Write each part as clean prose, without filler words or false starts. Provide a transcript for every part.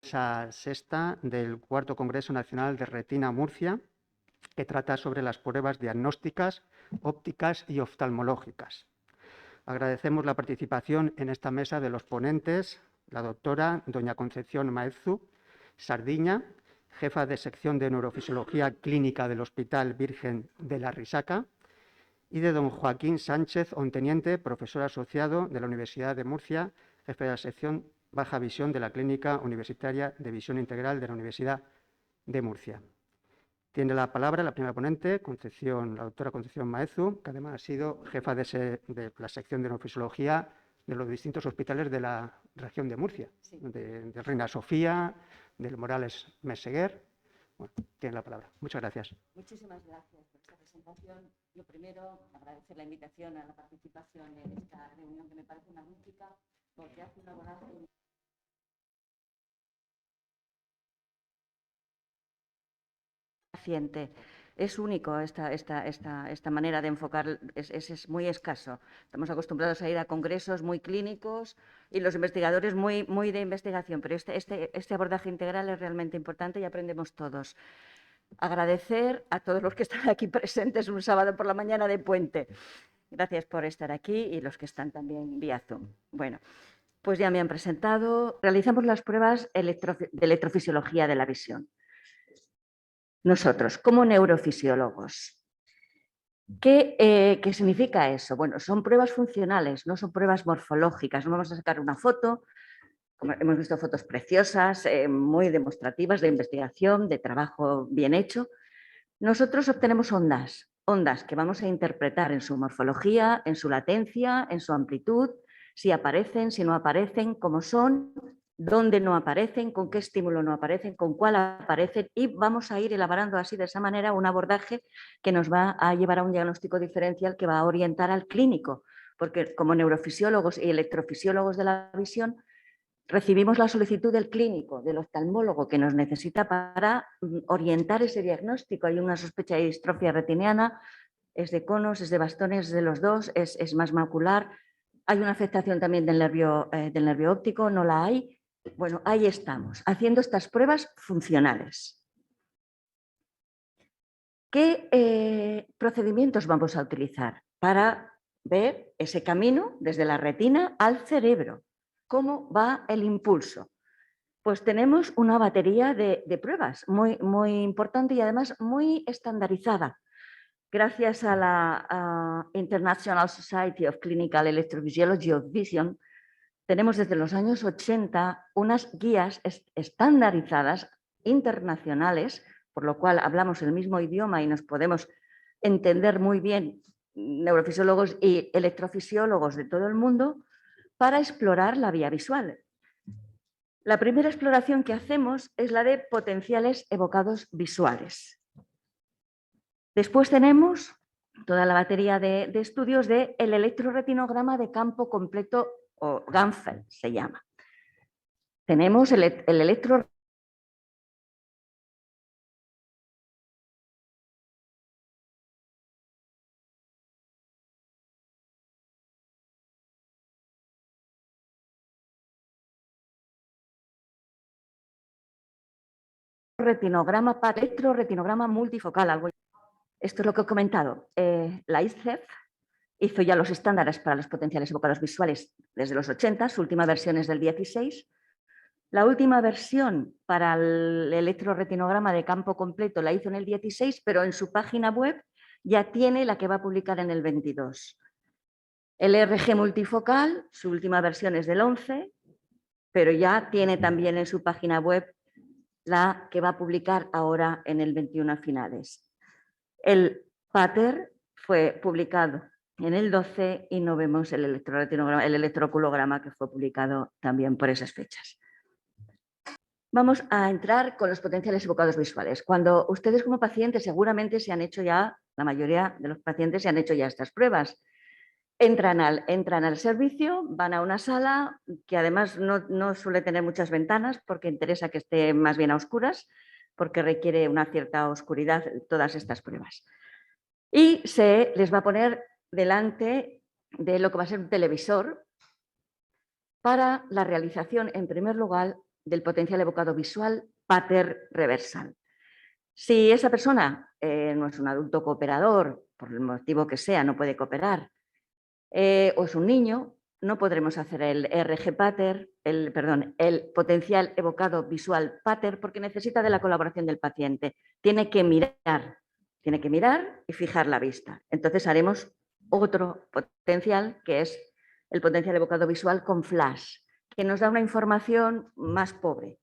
mesa sexta del cuarto Congreso Nacional de Retina Murcia, que trata sobre las pruebas diagnósticas, ópticas y oftalmológicas. Agradecemos la participación en esta mesa de los ponentes, la doctora doña Concepción Maeztu Sardiña, jefa de sección de Neurofisiología Clínica del Hospital Virgen de la Risaca, y de don Joaquín Sánchez Onteniente, profesor asociado de la Universidad de Murcia, jefe de la sección Baja Visión de la Clínica Universitaria de Visión Integral de la Universidad de Murcia. Tiene la palabra la primera ponente, la doctora Concepción Maeztu, que además ha sido jefa de la sección de neurofisiología de los distintos hospitales de la región de Murcia, sí, de Reina Sofía, del Morales Meseguer. Bueno, tiene la palabra. Muchas gracias. Muchísimas gracias por esta presentación. Lo primero, agradecer la invitación a la participación en esta reunión que me parece magnífica, porque hace un abordaje paciente. Es único esta manera de enfocar, es muy escaso. Estamos acostumbrados a ir a congresos muy clínicos y los investigadores muy de investigación, pero este abordaje integral es realmente importante y aprendemos todos. Agradecer a todos los que están aquí presentes un sábado por la mañana de puente. Gracias por estar aquí y los que están también vía Zoom. Bueno, pues ya me han presentado. Realizamos las pruebas de electrofisiología de la visión. Nosotros, como neurofisiólogos, ¿qué significa eso? Bueno, son pruebas funcionales, no son pruebas morfológicas. No vamos a sacar una foto. Como hemos visto fotos preciosas, muy demostrativas de investigación, de trabajo bien hecho. Nosotros obtenemos ondas que vamos a interpretar en su morfología, en su latencia, en su amplitud, si aparecen, si no aparecen, cómo son, dónde no aparecen, con qué estímulo no aparecen, con cuál aparecen, y vamos a ir elaborando así de esa manera un abordaje que nos va a llevar a un diagnóstico diferencial que va a orientar al clínico, porque como neurofisiólogos y electrofisiólogos de la visión recibimos la solicitud del clínico, del oftalmólogo que nos necesita para orientar ese diagnóstico. Hay una sospecha de distrofia retiniana, es de conos, es de bastones, es de los dos, es más macular. Hay una afectación también del nervio óptico, no la hay. Bueno, ahí estamos, haciendo estas pruebas funcionales. ¿Qué procedimientos vamos a utilizar para ver ese camino desde la retina al cerebro? ¿Cómo va el impulso? Pues tenemos una batería de pruebas muy importante y además muy estandarizada. Gracias a la International Society of Clinical Electrophysiology of Vision, tenemos desde los años 80 unas guías estandarizadas internacionales, por lo cual hablamos el mismo idioma y nos podemos entender muy bien neurofisiólogos y electrofisiólogos de todo el mundo para explorar la vía visual. La primera exploración que hacemos es la de potenciales evocados visuales. Después tenemos toda la batería de estudios del electroretinograma de campo completo, o Ganfeld se llama. Tenemos el electroretinograma electroretinograma multifocal. Esto es lo que he comentado. La ICEF hizo ya los estándares para los potenciales evocados visuales desde los 80, su última versión es del 16. La última versión para el electroretinograma de campo completo la hizo en el 16, pero en su página web ya tiene la que va a publicar en el 22. El ERG multifocal, su última versión es del 11, pero ya tiene también en su página web la que va a publicar ahora en el 21 a finales. El PATER fue publicado en el 12 y no vemos el electroculograma que fue publicado también por esas fechas. Vamos a entrar con los potenciales evocados visuales. Cuando ustedes como pacientes seguramente se han hecho ya, la mayoría de los pacientes se han hecho ya estas pruebas. Entran al servicio, van a una sala que además no suele tener muchas ventanas porque interesa que esté más bien a oscuras, porque requiere una cierta oscuridad todas estas pruebas. Y se les va a poner delante de lo que va a ser un televisor para la realización, en primer lugar, del potencial evocado visual pater reversal. Si esa persona no es un adulto cooperador, por el motivo que sea, no puede cooperar, o es un niño, no podremos hacer el RG pater, el potencial evocado visual pater, porque necesita de la colaboración del paciente. Tiene que mirar y fijar la vista. Entonces haremos otro potencial, que es el potencial evocado visual con flash, que nos da una información más pobre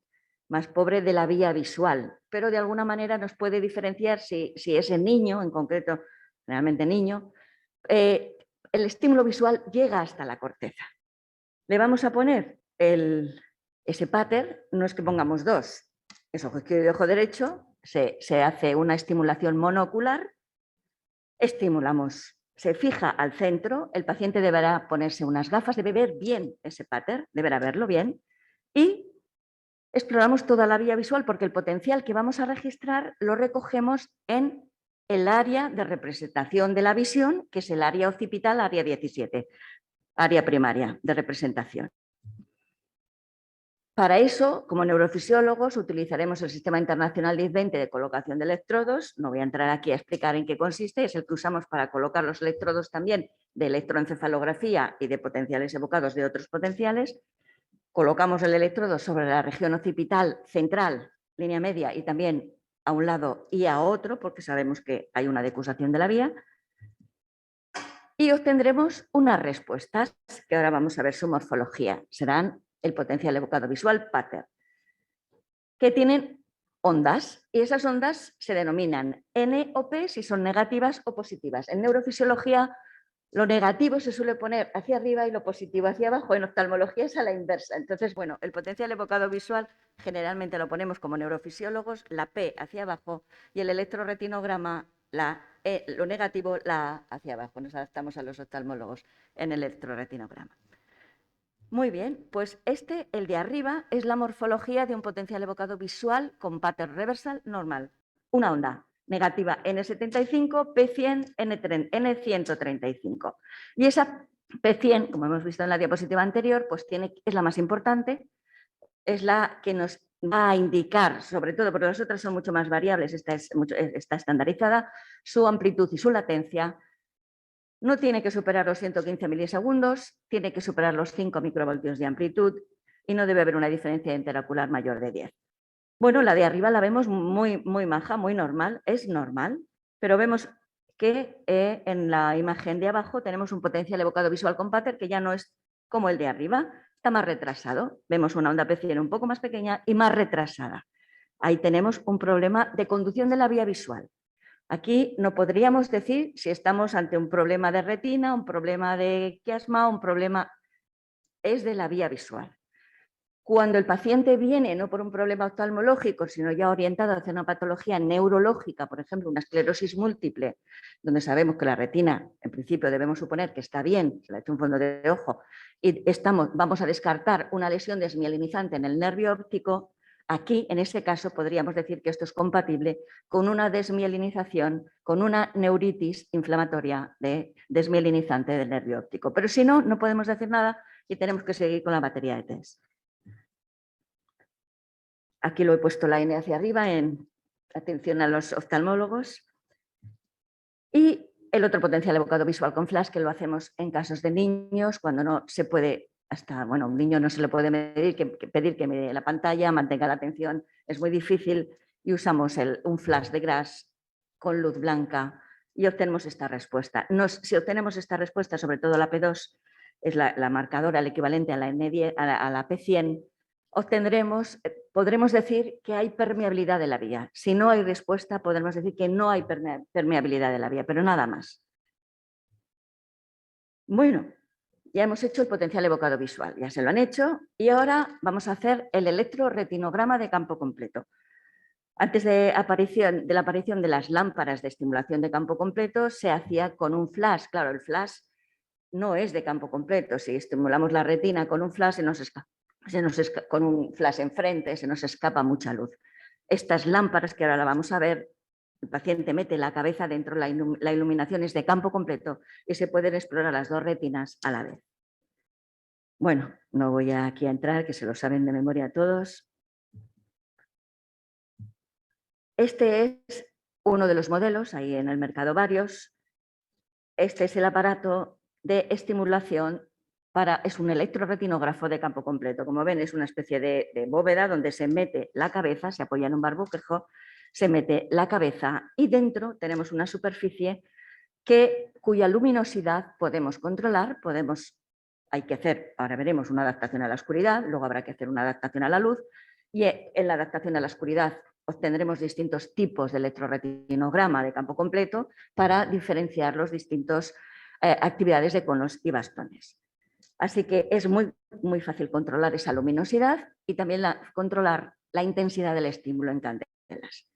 de la vía visual, pero de alguna manera nos puede diferenciar si ese niño, en concreto, realmente niño, el estímulo visual llega hasta la corteza. Le vamos a poner ese pater, no es que pongamos dos, es ojo izquierdo y ojo derecho, se hace una estimulación monocular, estimulamos, se fija al centro, el paciente deberá ponerse unas gafas, debe ver bien ese pater, deberá verlo bien, y exploramos toda la vía visual porque el potencial que vamos a registrar lo recogemos en el área de representación de la visión, que es el área occipital, área 17, área primaria de representación. Para eso, como neurofisiólogos, utilizaremos el Sistema Internacional DIS-20 de colocación de electrodos. No voy a entrar aquí a explicar en qué consiste, es el que usamos para colocar los electrodos también de electroencefalografía y de potenciales evocados de otros potenciales. Colocamos el electrodo sobre la región occipital central, línea media, y también a un lado y a otro, porque sabemos que hay una decusación de la vía, y obtendremos unas respuestas, que ahora vamos a ver su morfología. Serán el potencial evocado visual pater, que tienen ondas, y esas ondas se denominan N o P si son negativas o positivas. En neurofisiología, lo negativo se suele poner hacia arriba y lo positivo hacia abajo. En oftalmología es a la inversa. Entonces, bueno, el potencial evocado visual generalmente lo ponemos como neurofisiólogos, la P hacia abajo, y el electroretinograma, lo negativo, la A hacia abajo. Nos adaptamos a los oftalmólogos en el electroretinograma. Muy bien, pues el de arriba, es la morfología de un potencial evocado visual con pater reversal normal. Una onda negativa N75, P100, N135. Y esa P100, como hemos visto en la diapositiva anterior, pues es la más importante, es la que nos va a indicar, sobre todo porque las otras son mucho más variables, está estandarizada, su amplitud y su latencia. No tiene que superar los 115 milisegundos, tiene que superar los 5 microvoltios de amplitud y no debe haber una diferencia interacular mayor de 10. Bueno, la de arriba la vemos muy maja, muy normal, es normal, pero vemos que en la imagen de abajo tenemos un potencial evocado visual con pater que ya no es como el de arriba, está más retrasado. Vemos una onda P100 un poco más pequeña y más retrasada. Ahí tenemos un problema de conducción de la vía visual. Aquí no podríamos decir si estamos ante un problema de retina, un problema de quiasma, un problema es de la vía visual. Cuando el paciente viene no por un problema oftalmológico, sino ya orientado hacia una patología neurológica, por ejemplo, una esclerosis múltiple, donde sabemos que la retina, en principio debemos suponer que está bien, se le ha hecho un fondo de ojo, y vamos a descartar una lesión desmielinizante en el nervio óptico, aquí, en ese caso, podríamos decir que esto es compatible con una desmielinización, con una neuritis inflamatoria desmielinizante del nervio óptico. Pero si no, no podemos decir nada y tenemos que seguir con la batería de test. Aquí lo he puesto la N hacia arriba en atención a los oftalmólogos. Y el otro potencial evocado visual con flash, que lo hacemos en casos de niños, cuando no se puede, un niño no se le puede pedir que mire la pantalla, mantenga la atención, es muy difícil, y usamos un flash de Grass con luz blanca y obtenemos esta respuesta. Si obtenemos esta respuesta, sobre todo la P2, es la marcadora, el equivalente a la P100, podremos decir que hay permeabilidad de la vía. Si no hay respuesta, podremos decir que no hay permeabilidad de la vía, pero nada más. Bueno, ya hemos hecho el potencial evocado visual, ya se lo han hecho, y ahora vamos a hacer el electroretinograma de campo completo. Antes de la aparición de las lámparas de estimulación de campo completo, se hacía con un flash. Claro, el flash no es de campo completo. Si estimulamos la retina con un flash, con un flash enfrente, se nos escapa mucha luz. Estas lámparas, que ahora la vamos a ver, el paciente mete la cabeza dentro, la iluminación es de campo completo y se pueden explorar las dos retinas a la vez. Bueno, no voy aquí a entrar, que se lo saben de memoria todos. Este es uno de los modelos, hay en el mercado varios. Este es el aparato de estimulación es un electroretinógrafo de campo completo. Como ven, es una especie de bóveda donde se mete la cabeza, se apoya en un barboquejo, se mete la cabeza y dentro tenemos una superficie cuya luminosidad podemos controlar, hay que hacer, ahora veremos, una adaptación a la oscuridad, luego habrá que hacer una adaptación a la luz y en la adaptación a la oscuridad obtendremos distintos tipos de electroretinograma de campo completo para diferenciar los distintos actividades de conos y bastones. Así que es muy, muy fácil controlar esa luminosidad y también controlar la intensidad del estímulo en candelas.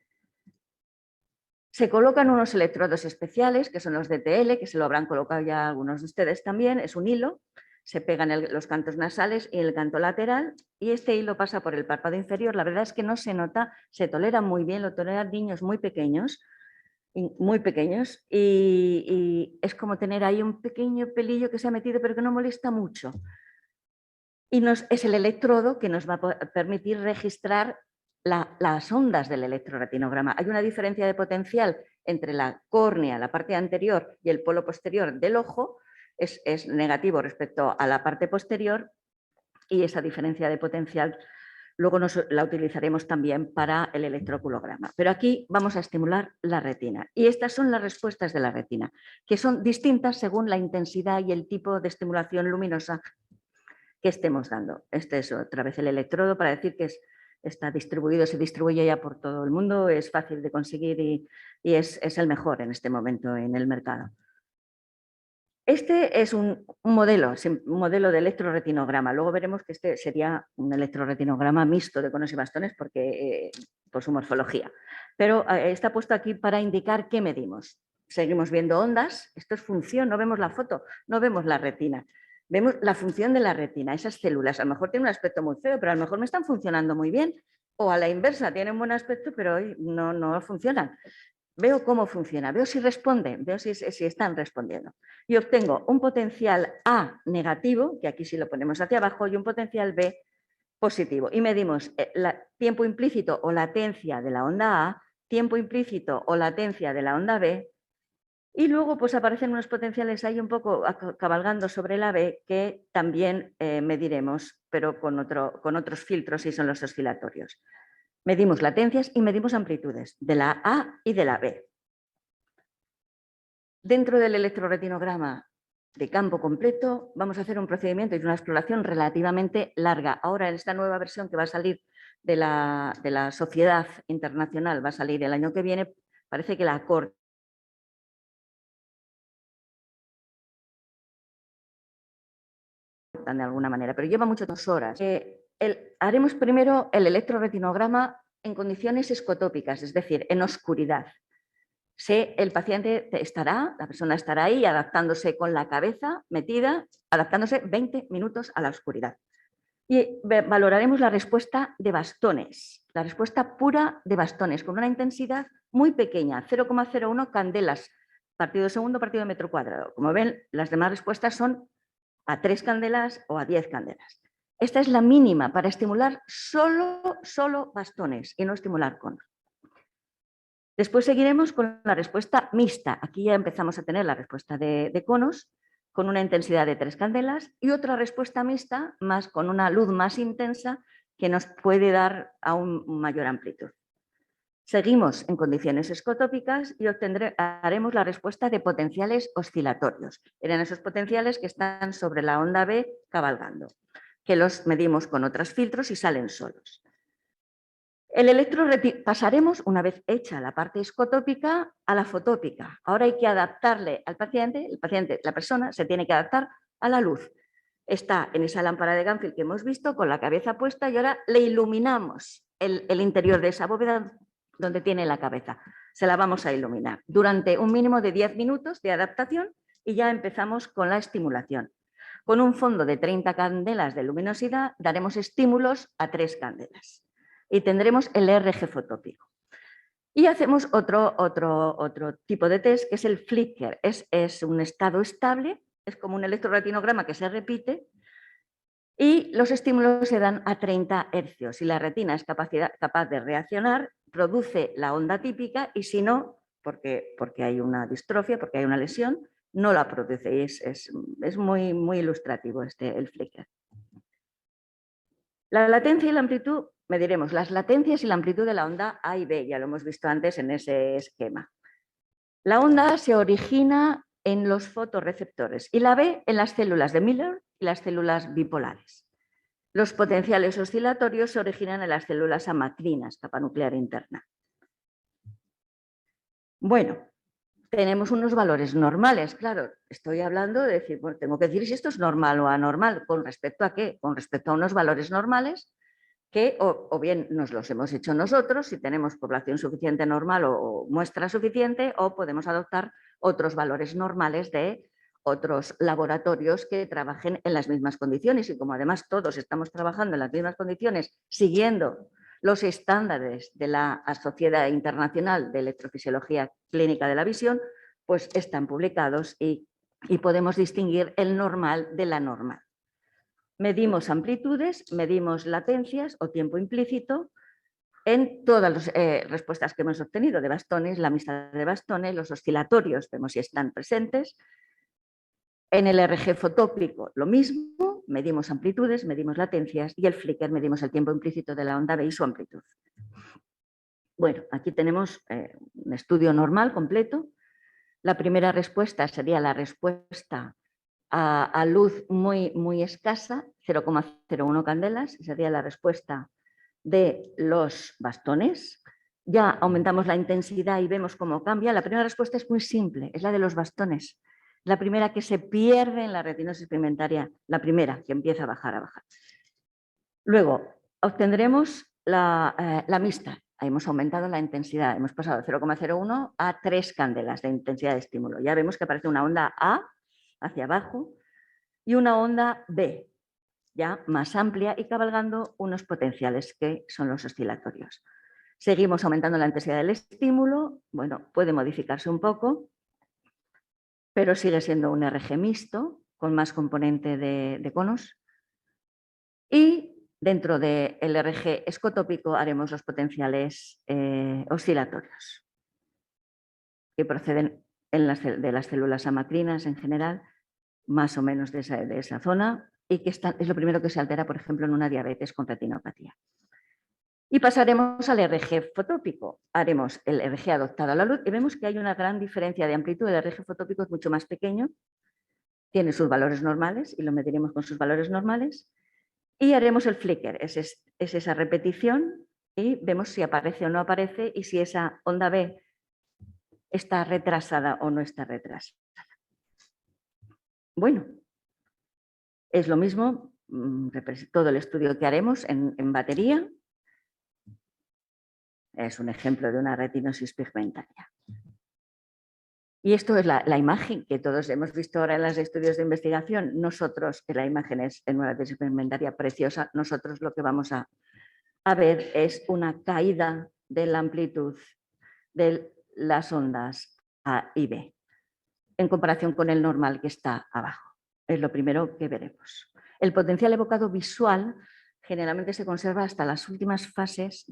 Se colocan unos electrodos especiales, que son los DTL, que se lo habrán colocado ya algunos de ustedes también. Es un hilo, se pegan los cantos nasales y el canto lateral, y este hilo pasa por el párpado inferior. La verdad es que no se nota, se tolera muy bien, lo toleran niños muy pequeños, y es como tener ahí un pequeño pelillo que se ha metido pero que no molesta mucho. Y es el electrodo que nos va a permitir registrar las ondas del electroretinograma. Hay una diferencia de potencial entre la córnea, la parte anterior, y el polo posterior del ojo. Es negativo respecto a la parte posterior, y esa diferencia de potencial luego la utilizaremos también para el electroculograma. Pero aquí vamos a estimular la retina. Y estas son las respuestas de la retina, que son distintas según la intensidad y el tipo de estimulación luminosa que estemos dando. Este es otra vez el electrodo para decir que está distribuido, se distribuye ya por todo el mundo, es fácil de conseguir y es el mejor en este momento en el mercado. Este es un modelo de electroretinograma. Luego veremos que este sería un electroretinograma mixto de conos y bastones por su morfología. Pero está puesto aquí para indicar qué medimos. Seguimos viendo ondas. Esto es función, no vemos la foto, no vemos la retina. Vemos la función de la retina, esas células. A lo mejor tienen un aspecto muy feo, pero a lo mejor me están funcionando muy bien. O a la inversa, tienen buen aspecto, pero hoy no funcionan. Veo cómo funciona, veo si responden, veo si están respondiendo. Y obtengo un potencial A negativo, que aquí sí lo ponemos hacia abajo, y un potencial B positivo. Y medimos tiempo implícito o latencia de la onda A, tiempo implícito o latencia de la onda B, y luego pues aparecen unos potenciales ahí un poco cabalgando sobre la B que también mediremos, pero con otros filtros y son los oscilatorios. Medimos latencias y medimos amplitudes de la A y de la B. Dentro del electroretinograma de campo completo vamos a hacer un procedimiento y una exploración relativamente larga. Ahora en esta nueva versión que va a salir de la Sociedad Internacional, va a salir el año que viene, parece que la acortan de alguna manera, pero lleva muchas 2 horas. Haremos primero el electroretinograma en condiciones escotópicas, es decir, en oscuridad. El paciente la persona estará ahí adaptándose con la cabeza metida, adaptándose 20 minutos a la oscuridad. Y valoraremos la respuesta de bastones, la respuesta pura de bastones, con una intensidad muy pequeña, 0,01 candelas, partido segundo, partido de metro cuadrado. Como ven, las demás respuestas son a 3 candelas o a 10 candelas. Esta es la mínima para estimular solo bastones y no estimular conos. Después seguiremos con la respuesta mixta. Aquí ya empezamos a tener la respuesta de conos con una intensidad de 3 candelas y otra respuesta mixta con una luz más intensa que nos puede dar aún mayor amplitud. Seguimos en condiciones escotópicas y haremos la respuesta de potenciales oscilatorios. Eran esos potenciales que están sobre la onda B cabalgando, que los medimos con otros filtros y salen solos. Pasaremos, una vez hecha la parte escotópica, a la fotópica. Ahora hay que adaptarle al paciente, la persona se tiene que adaptar a la luz. Está en esa lámpara de Ganfield que hemos visto con la cabeza puesta y ahora le iluminamos el interior de esa bóveda donde tiene la cabeza. Se la vamos a iluminar durante un mínimo de 10 minutos de adaptación y ya empezamos con la estimulación. Con un fondo de 30 candelas de luminosidad daremos estímulos a 3 candelas. Y tendremos el RG fotópico. Y hacemos otro tipo de test, que es el flicker. Es un estado estable, es como un electroretinograma que se repite, y los estímulos se dan a 30 hercios. Y la retina es capaz de reaccionar produce la onda típica y si no, porque hay una distrofia, porque hay una lesión, no la produce. Y es muy, muy ilustrativo el flicker. La latencia y la amplitud, mediremos las latencias y la amplitud de la onda A y B, ya lo hemos visto antes en ese esquema. La onda A se origina en los fotorreceptores y la B en las células de Miller y las células bipolares. Los potenciales oscilatorios se originan en las células amacrinas, capa nuclear interna. Bueno, tenemos unos valores normales, claro, estoy hablando de decir, bueno, tengo que decir si esto es normal o anormal, ¿con respecto a qué? Con respecto a unos valores normales que o bien nos los hemos hecho nosotros, si tenemos población suficiente normal o muestra suficiente, o podemos adoptar otros valores normales de otros laboratorios que trabajen en las mismas condiciones. Y como además todos estamos trabajando en las mismas condiciones, siguiendo los estándares de la Sociedad Internacional de Electrofisiología Clínica de la Visión, pues están publicados y podemos distinguir el normal de la normal. Medimos amplitudes, medimos latencias o tiempo implícito en todas las respuestas que hemos obtenido de bastones, la amistad de bastones, los oscilatorios, vemos si están presentes. En el RG fotópico lo mismo, medimos amplitudes, medimos latencias y el flicker medimos el tiempo implícito de la onda B y su amplitud. Bueno, aquí tenemos un estudio normal completo. La primera respuesta sería la respuesta a luz muy, muy escasa, 0,01 candelas, sería la respuesta de los bastones. Ya aumentamos la intensidad y vemos cómo cambia. La primera respuesta es muy simple, es la de los bastones. La primera que se pierde en la retinosis pigmentaria, la primera que empieza a bajar, Luego, obtendremos la mixta. Hemos aumentado la intensidad, hemos pasado de 0,01 a 3 candelas de intensidad de estímulo. Ya vemos que aparece una onda A hacia abajo y una onda B, ya más amplia y cabalgando unos potenciales que son los oscilatorios. Seguimos aumentando la intensidad del estímulo, bueno, puede modificarse un poco, pero sigue siendo un RG mixto con más componente de conos. Y dentro del RG escotópico haremos los potenciales oscilatorios que proceden de las células amacrinas en general, más o menos de esa zona, y que es lo primero que se altera, por ejemplo, en una diabetes con retinopatía. Y pasaremos al RG fotópico. Haremos el RG adoptado a la luz y vemos que hay una gran diferencia de amplitud. El RG fotópico es mucho más pequeño, tiene sus valores normales y lo mediremos con sus valores normales. Y haremos el flicker, es esa repetición y vemos si aparece o no aparece y si esa onda B está retrasada o no está retrasada. Bueno, es lo mismo, todo el estudio que haremos en batería. Es un ejemplo de una retinosis pigmentaria. Y esto es la imagen que todos hemos visto ahora en los estudios de investigación. Nosotros, que la imagen es en una retinosis pigmentaria preciosa, nosotros lo que vamos a ver es una caída de la amplitud de las ondas A y B en comparación con el normal que está abajo. Es lo primero que veremos. El potencial evocado visual generalmente se conserva hasta las últimas fases,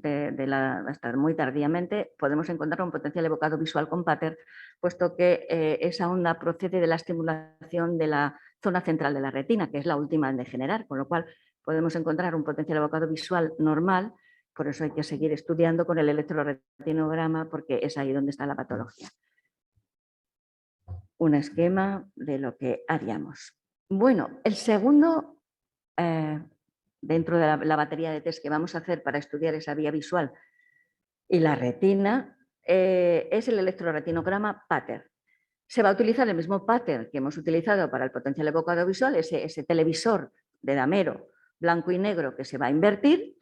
hasta muy tardíamente podemos encontrar un potencial evocado visual con pattern, puesto que esa onda procede de la estimulación de la zona central de la retina, que es la última en degenerar, con lo cual podemos encontrar un potencial evocado visual normal. Por eso hay que seguir estudiando con el electroretinograma, porque es ahí donde está la patología. Un esquema de lo que haríamos. Bueno, el segundo, dentro de la batería de test que vamos a hacer para estudiar esa vía visual y la retina, es el electroretinograma pattern. Se va a utilizar el mismo pattern que hemos utilizado para el potencial evocado visual, ese televisor de damero blanco y negro que se va a invertir,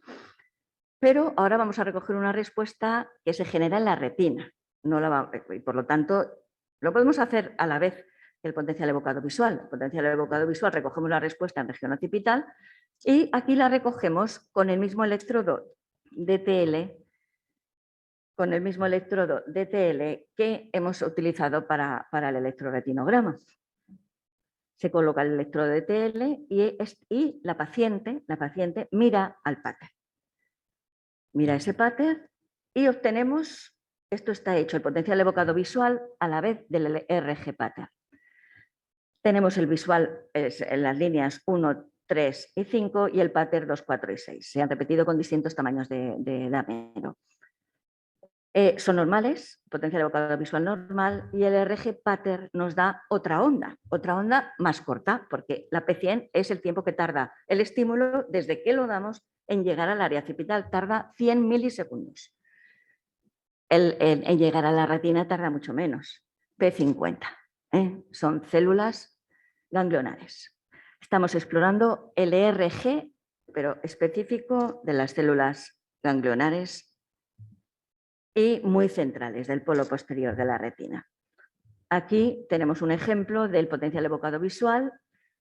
pero ahora vamos a recoger una respuesta que se genera en la retina. Y por lo tanto, lo podemos hacer a la vez que el potencial evocado visual. El potencial evocado visual recogemos la respuesta en región occipital y aquí la recogemos con el mismo electrodo DTL, que hemos utilizado para el electroretinograma. Se coloca el electrodo DTL y la paciente mira al pattern. Mira ese pattern y obtenemos, esto está hecho, el potencial evocado visual a la vez del RG pattern. Tenemos el visual en las líneas 1, 3 y 5 y el pattern 2, 4 y 6. Se han repetido con distintos tamaños de dámero. Son normales, potencial evocado visual normal, y el RG pattern nos da otra onda más corta, porque la P100 es el tiempo que tarda el estímulo desde que lo damos en llegar al área occipital, tarda 100 milisegundos. En llegar a la retina tarda mucho menos, P50. Son células ganglionares. Estamos explorando el ERG, pero específico de las células ganglionares y muy centrales del polo posterior de la retina. Aquí tenemos un ejemplo del potencial evocado visual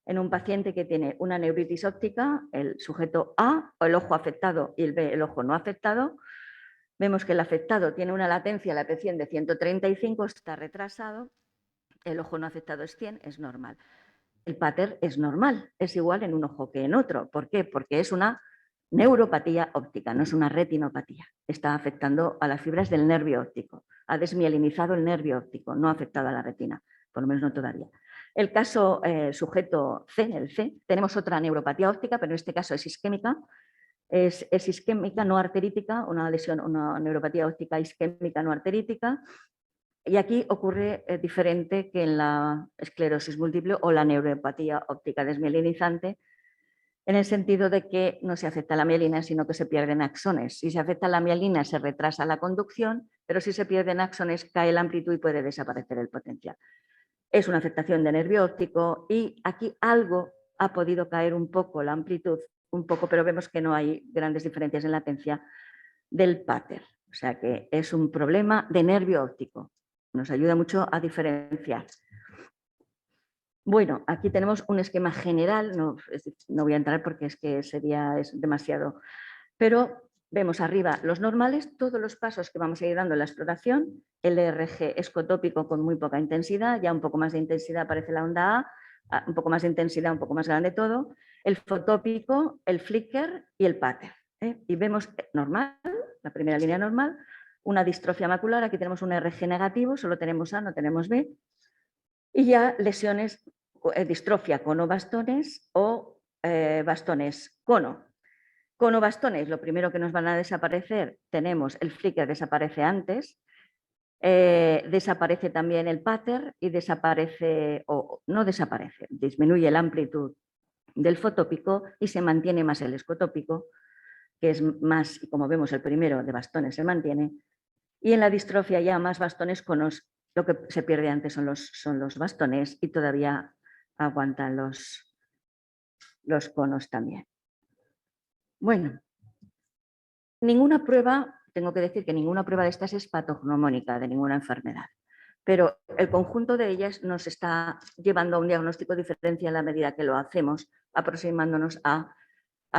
en un paciente que tiene una neuritis óptica, el sujeto A, o el ojo afectado, y el B, el ojo no afectado. Vemos que el afectado tiene una latencia, la P100 de 135, está retrasado, el ojo no afectado es 100, es normal. El pattern es normal, es igual en un ojo que en otro. ¿Por qué? Porque es una neuropatía óptica, no es una retinopatía. Está afectando a las fibras del nervio óptico. Ha desmielinizado el nervio óptico, no ha afectado a la retina, por lo menos no todavía. El caso sujeto C, el C, tenemos otra neuropatía óptica, pero en este caso es isquémica. Es isquémica, no arterítica, una lesión, una neuropatía óptica isquémica no arterítica. Y aquí ocurre diferente que en la esclerosis múltiple o la neuropatía óptica desmielinizante, en el sentido de que no se afecta la mielina, sino que se pierden axones. Si se afecta la mielina, se retrasa la conducción, pero si se pierden axones, cae la amplitud y puede desaparecer el potencial. Es una afectación de nervio óptico y aquí algo ha podido caer un poco la amplitud, un poco, pero vemos que no hay grandes diferencias en latencia del pattern. O sea que es un problema de nervio óptico. Nos ayuda mucho a diferenciar. Bueno, aquí tenemos un esquema general, no voy a entrar porque es que es demasiado, pero vemos arriba los normales, todos los pasos que vamos a ir dando en la exploración, el ERG escotópico con muy poca intensidad, ya un poco más de intensidad aparece la onda A, un poco más de intensidad, un poco más grande todo, el fotópico, el flicker y el pattern. Y vemos normal, la primera línea normal, una distrofia macular, aquí tenemos un RG negativo, solo tenemos A, no tenemos B, y ya lesiones, distrofia cono-bastones o bastones cono. Cono-bastones, lo primero que nos van a desaparecer, tenemos el flicker, desaparece antes, desaparece también el pattern y desaparece, o no desaparece, disminuye la amplitud del fotópico y se mantiene más el escotópico, que es más, y como vemos el primero de bastones se mantiene, y en la distrofia ya más bastones conos, lo que se pierde antes son los bastones y todavía aguantan los conos también. Bueno, ninguna prueba, tengo que decir que ninguna prueba de estas es patognomónica de ninguna enfermedad, pero el conjunto de ellas nos está llevando a un diagnóstico diferencial a la medida que lo hacemos, aproximándonos a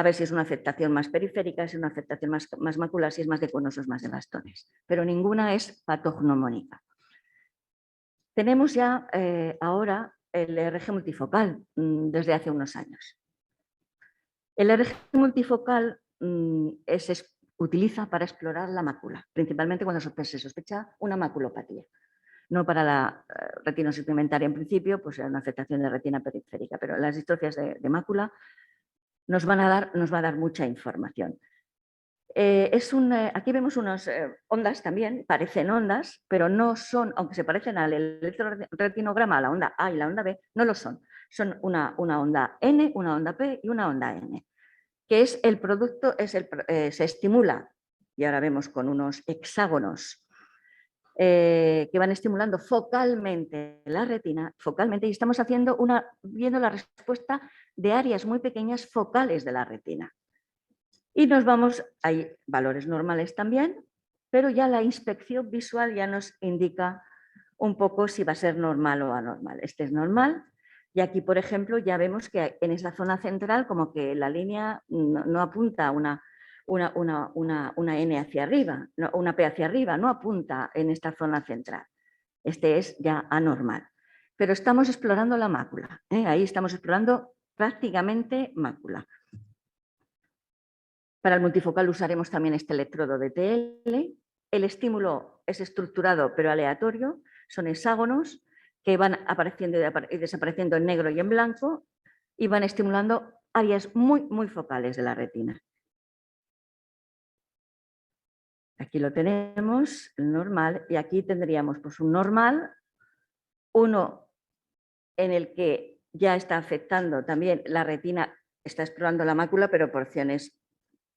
ver si es una afectación más periférica, si es una afectación más macular, si es más de conosos, más de bastones. Pero ninguna es patognomónica. Tenemos ya ahora el ERG multifocal desde hace unos años. El ERG multifocal se utiliza para explorar la mácula, principalmente cuando se sospecha una maculopatía. No para la retinosis pigmentaria en principio, pues era una afectación de retina periférica, pero las distrofias de mácula nos va a dar mucha información. Aquí vemos unas ondas también, parecen ondas, pero no son, aunque se parecen al electroretinograma, a la onda A y la onda B, no lo son. Son una onda N, una onda P y una onda N, que es el producto, se estimula, y ahora vemos con unos hexágonos que van estimulando focalmente la retina, y estamos viendo la respuesta de áreas muy pequeñas focales de la retina. Y nos vamos, hay valores normales también, pero ya la inspección visual ya nos indica un poco si va a ser normal o anormal. Este es normal y aquí, por ejemplo, ya vemos que en esa zona central como que la línea no apunta a una N hacia arriba, una P hacia arriba, no apunta en esta zona central. Este es ya anormal. Pero estamos explorando la mácula, ahí estamos explorando prácticamente mácula. Para el multifocal usaremos también este electrodo de TL El estímulo es estructurado pero aleatorio, son hexágonos que van apareciendo y desapareciendo en negro y en blanco y van estimulando áreas muy focales de la retina. Aquí lo tenemos, el normal, y aquí tendríamos pues, un normal, uno en el que ya está afectando también la retina, está explorando la mácula, pero porciones,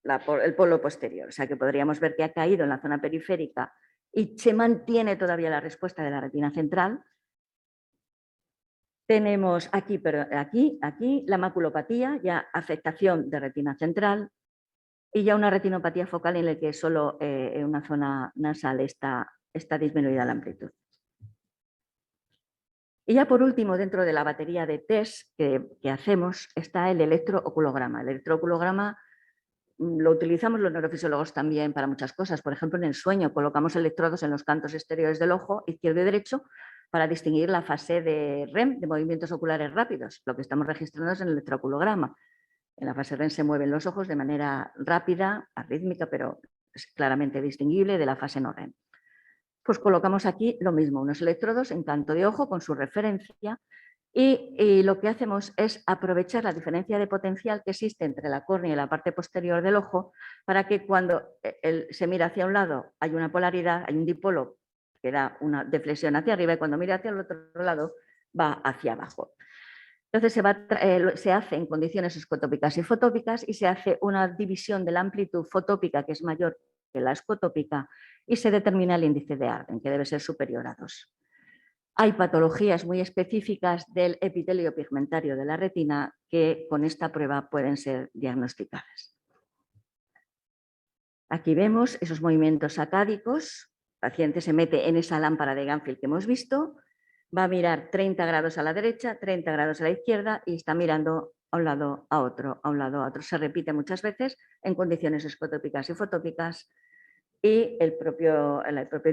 el polo posterior. O sea que podríamos ver que ha caído en la zona periférica y se mantiene todavía la respuesta de la retina central. Tenemos aquí la maculopatía, ya afectación de retina central y ya una retinopatía focal en la que solo en una zona nasal está disminuida la amplitud. Y ya por último, dentro de la batería de test que hacemos, está el electrooculograma. El electrooculograma lo utilizamos los neurofisiólogos también para muchas cosas. Por ejemplo, en el sueño colocamos electrodos en los cantos exteriores del ojo izquierdo y derecho para distinguir la fase de REM, de movimientos oculares rápidos. Lo que estamos registrando es en el electrooculograma. En la fase REM se mueven los ojos de manera rápida, arrítmica, pero es claramente distinguible de la fase no REM. Pues colocamos aquí lo mismo, unos electrodos en canto de ojo con su referencia y lo que hacemos es aprovechar la diferencia de potencial que existe entre la córnea y la parte posterior del ojo para que cuando se mira hacia un lado hay una polaridad, hay un dipolo que da una deflexión hacia arriba y cuando mira hacia el otro lado va hacia abajo. Entonces se hace en condiciones escotópicas y fotópicas y se hace una división de la amplitud fotópica que es mayor que la escotópica y se determina el índice de Arden, que debe ser superior a 2. Hay patologías muy específicas del epitelio pigmentario de la retina que con esta prueba pueden ser diagnosticadas. Aquí vemos esos movimientos sacádicos. El paciente se mete en esa lámpara de Ganfield que hemos visto, va a mirar 30 grados a la derecha, 30 grados a la izquierda y está mirando a un lado, a otro, a un lado, a otro. Se repite muchas veces en condiciones escotópicas y fotópicas y el propio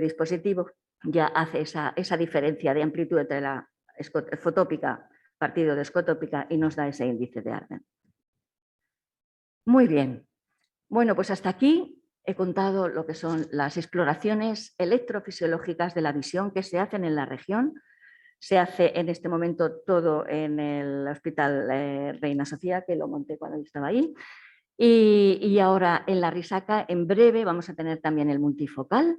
dispositivo ya hace esa diferencia de amplitud entre la fotópica partido de escotópica y nos da ese índice de Arden. Muy bien. Bueno, pues hasta aquí he contado lo que son las exploraciones electrofisiológicas de la visión que se hacen en la región. Se hace en este momento todo en el Hospital Reina Sofía, que lo monté cuando yo estaba ahí. Y ahora en la Risaca, en breve, vamos a tener también el multifocal,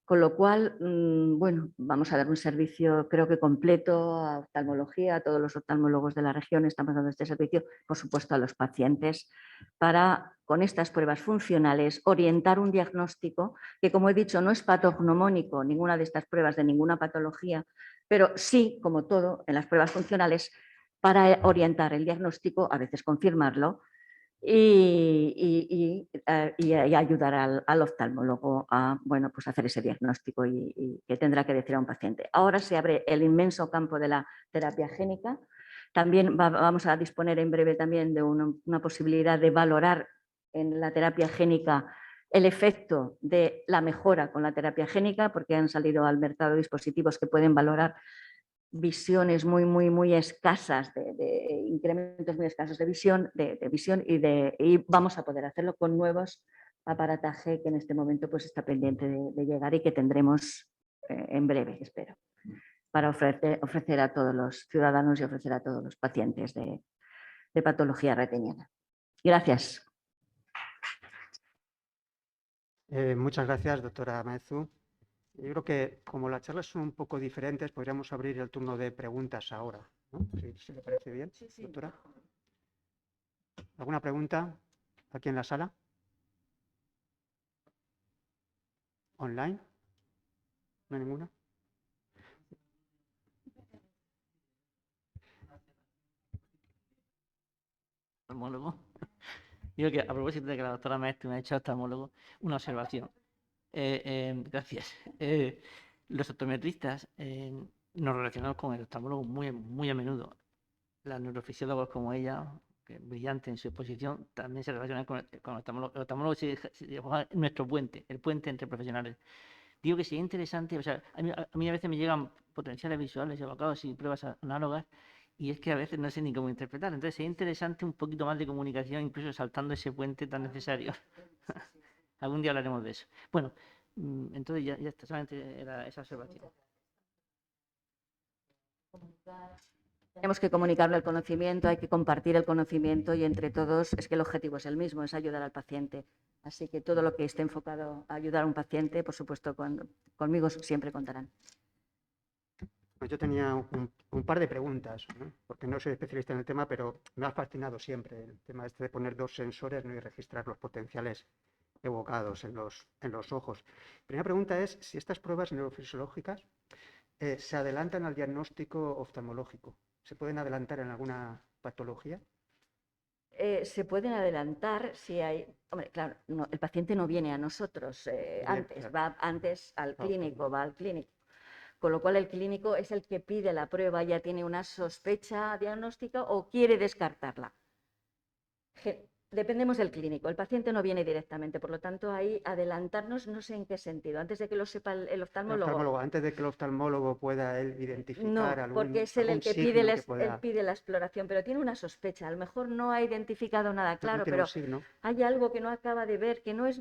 con lo cual, bueno, vamos a dar un servicio creo que completo a oftalmología, a todos los oftalmólogos de la región estamos dando este servicio, por supuesto a los pacientes, para con estas pruebas funcionales orientar un diagnóstico que, como he dicho, no es patognomónico ninguna de estas pruebas de ninguna patología, pero sí, como todo, en las pruebas funcionales, para orientar el diagnóstico, a veces confirmarlo, y ayudar al oftalmólogo a bueno, pues hacer ese diagnóstico y que tendrá que decir a un paciente. Ahora se abre el inmenso campo de la terapia génica. También vamos a disponer en breve también de una posibilidad de valorar en la terapia génica el efecto de la mejora con la terapia génica, porque han salido al mercado dispositivos que pueden valorar visiones muy escasas, de incrementos muy escasos de visión, y vamos a poder hacerlo con nuevos aparataje que en este momento pues está pendiente de llegar y que tendremos en breve, espero, para ofrecer a todos los ciudadanos y ofrecer a todos los pacientes de patología retiniana. Gracias. Muchas gracias, doctora Maezu. Yo creo que como las charlas son un poco diferentes, podríamos abrir el turno de preguntas ahora, ¿no? Si le parece bien, sí, doctora. ¿Alguna pregunta aquí en la sala? ¿Online? ¿No hay ninguna? Oftalmólogo. Yo que a propósito de que la doctora Maestre me ha hecho oftalmólogo, una observación. Gracias. Los optometristas nos relacionamos con el oftalmólogo muy a menudo. Las neurofisiólogos como ella, que es brillante en su exposición, también se relacionan con el oftalmólogo. El oftalmólogo es nuestro puente, el puente entre profesionales. Digo que sería interesante, o sea, a mí a veces me llegan potenciales visuales evocados y pruebas análogas, y es que a veces no sé ni cómo interpretar. Entonces sería interesante un poquito más de comunicación, incluso saltando ese puente tan necesario. Algún día hablaremos de eso. Bueno, Entonces ya está, solamente era esa observación. Tenemos que comunicarle el conocimiento, hay que compartir el conocimiento y entre todos es que el objetivo es el mismo, es ayudar al paciente. Así que todo lo que esté enfocado a ayudar a un paciente, por supuesto, conmigo siempre contarán. Pues yo tenía un par de preguntas, ¿no? Porque no soy especialista en el tema, pero me ha fascinado siempre el tema este de poner 2 sensores, ¿no? Y registrar los potenciales evocados en los ojos. Primera pregunta es si estas pruebas neurofisiológicas se adelantan al diagnóstico oftalmológico. ¿Se pueden adelantar en alguna patología? Se pueden adelantar si hay... Hombre, claro, el paciente no viene a nosotros antes, va antes al clínico, va al clínico. Con lo cual el clínico es el que pide la prueba, ya tiene una sospecha diagnóstica o quiere descartarla. Dependemos del clínico, el paciente no viene directamente, por lo tanto ahí adelantarnos no sé en qué sentido, antes de que lo sepa el oftalmólogo. Antes de que el oftalmólogo pueda él identificar No, porque es él el que signo pide, que pueda... él pide la exploración, pero tiene una sospecha, a lo mejor no ha identificado nada claro, tiene pero un signo. hay algo que no acaba de ver, que no es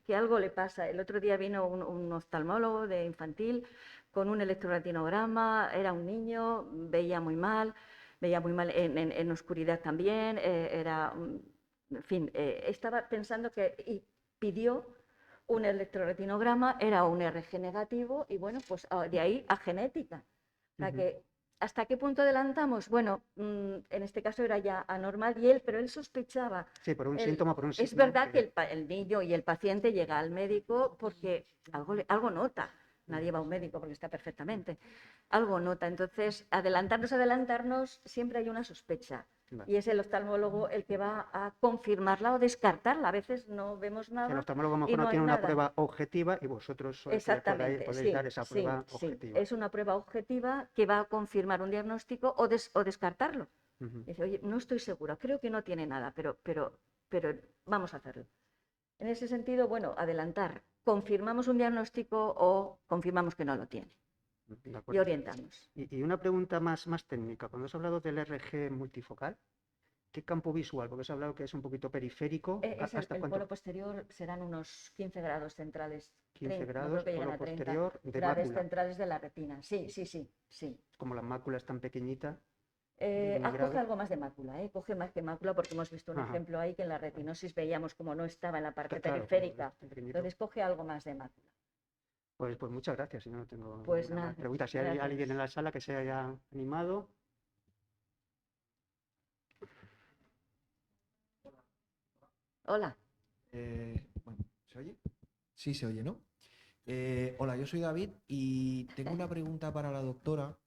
que algo le pasa. El otro día vino un oftalmólogo de infantil con un electroretinograma, era un niño, veía muy mal en oscuridad también, en fin, estaba pensando y pidió un electroretinograma, era un RG negativo y bueno, pues de ahí a genética. O sea que, ¿hasta qué punto adelantamos? Bueno, en este caso era ya anormal pero él sospechaba. Sí, por un síntoma, por un signo. Es verdad que el niño y el paciente llega al médico porque algo nota. Nadie va a un médico porque está perfectamente. Algo nota. Entonces, adelantarnos, siempre hay una sospecha. Vale. Y es el oftalmólogo el que va a confirmarla o descartarla. A veces no vemos nada. El oftalmólogo a lo mejor no tiene una prueba objetiva y vosotros podéis dar esa prueba objetiva. Sí. Es una prueba objetiva que va a confirmar un diagnóstico o descartarlo. Dice, oye, no estoy segura, creo que no tiene nada, pero vamos a hacerlo. En ese sentido, bueno, adelantar. Confirmamos un diagnóstico o confirmamos que no lo tiene. Y orientamos. Y una pregunta más técnica. Cuando has hablado del RG multifocal, ¿qué campo visual? Porque has hablado que es un poquito periférico. El polo posterior serán unos 15 grados centrales. 15 grados, no polo posterior de grados mácula. centrales de la retina. Sí. Como la mácula es tan pequeñita. Coge algo más de mácula, coge más que mácula porque hemos visto un ejemplo ahí que en la retinosis veíamos como no estaba en la parte periférica. Entonces coge algo más de mácula. Pues muchas gracias, si no tengo nada, preguntas. Si hay alguien en la sala que se haya animado. Hola. Bueno, ¿se oye? Sí, se oye, ¿no? Hola, yo soy David y tengo una pregunta para la doctora.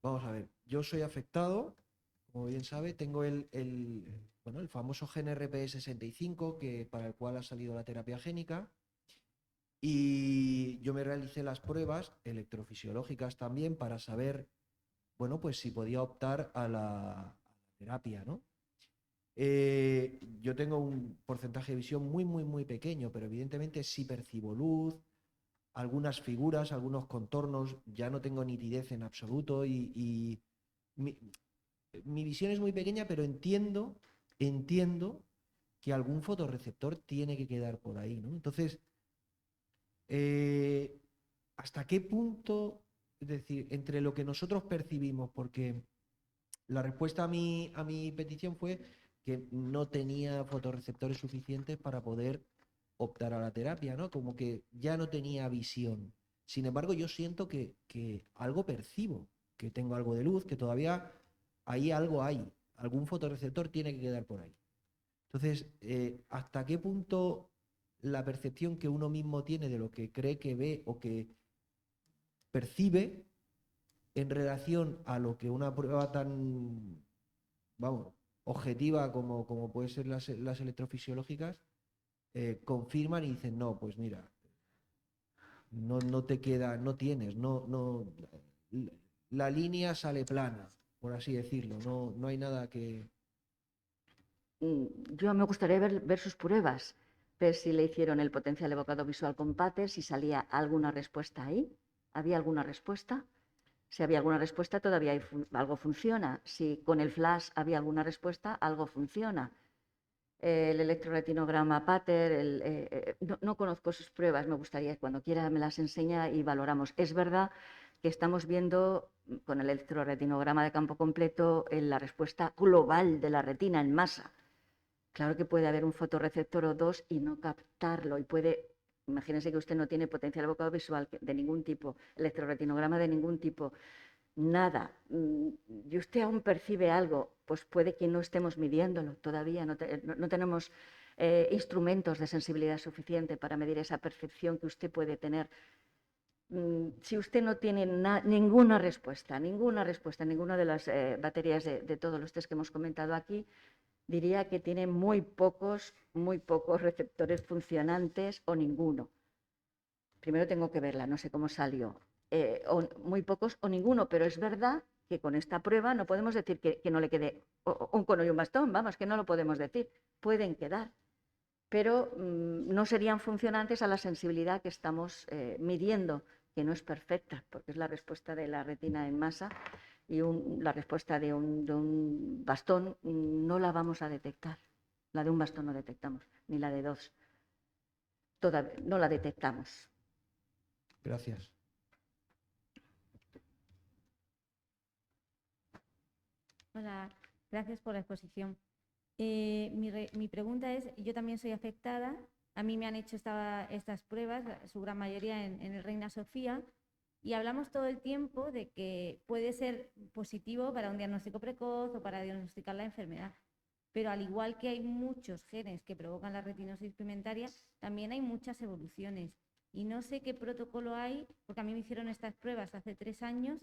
Vamos a ver, yo soy afectado, como bien sabe, tengo el famoso gen RPE65 para el cual ha salido la terapia génica. Y yo me realicé las pruebas electrofisiológicas también para saber, bueno, pues si podía optar a la terapia, ¿no? Yo tengo un porcentaje de visión muy pequeño, pero evidentemente sí percibo luz, algunas figuras, algunos contornos, ya no tengo nitidez en absoluto y mi visión es muy pequeña, pero entiendo que algún fotorreceptor tiene que quedar por ahí, ¿no? Entonces, ¿hasta qué punto, es decir, entre lo que nosotros percibimos, porque la respuesta a mi petición fue que no tenía fotorreceptores suficientes para poder optar a la terapia, ¿no? Como que ya no tenía visión. Sin embargo, yo siento que algo percibo, que tengo algo de luz, que todavía ahí algo hay. Algún fotorreceptor tiene que quedar por ahí. Entonces, ¿hasta qué punto la percepción que uno mismo tiene de lo que cree que ve o que percibe en relación a lo que una prueba tan, objetiva como puede ser las electrofisiológicas, confirman y dicen, no, pues mira, no te queda, no tienes, la línea sale plana, por así decirlo, no hay nada que... Yo me gustaría ver sus pruebas, ver si le hicieron el potencial evocado visual con Pater, si salía alguna respuesta ahí, ¿había alguna respuesta? Si había alguna respuesta, todavía algo funciona. Si con el flash había alguna respuesta, algo funciona. el electroretinograma Pater, no conozco sus pruebas, me gustaría, cuando quiera me las enseña y valoramos. Es verdad que estamos viendo con el electroretinograma de campo completo la respuesta global de la retina en masa. Claro que puede haber un fotorreceptor o dos y no captarlo, y imagínense que usted no tiene potencial evocado visual de ningún tipo, electroretinograma de ningún tipo, nada, y usted aún percibe algo, pues puede que no estemos midiéndolo todavía, no tenemos instrumentos de sensibilidad suficiente para medir esa percepción que usted puede tener. Si usted no tiene ninguna respuesta, ninguna de las baterías de todos los test que hemos comentado aquí, diría que tiene muy pocos receptores funcionantes o ninguno. Primero tengo que verla, no sé cómo salió. O muy pocos o ninguno, pero es verdad que con esta prueba no podemos decir que no le quede un cono y un bastón, vamos, que no lo podemos decir. Pueden quedar, pero no serían funcionantes a la sensibilidad que estamos midiendo, que no es perfecta, porque es la respuesta de la retina en masa, y la respuesta de un bastón no la vamos a detectar. La de un bastón no detectamos, ni la de dos. No la detectamos. Gracias. Hola, gracias por la exposición. Mi pregunta es, yo también soy afectada, a mí me han hecho estas pruebas, su gran mayoría en el Reina Sofía, y hablamos todo el tiempo de que puede ser positivo para un diagnóstico precoz o para diagnosticar la enfermedad, pero al igual que hay muchos genes que provocan la retinosis pigmentaria, también hay muchas evoluciones, y no sé qué protocolo hay, porque a mí me hicieron estas pruebas hace 3 años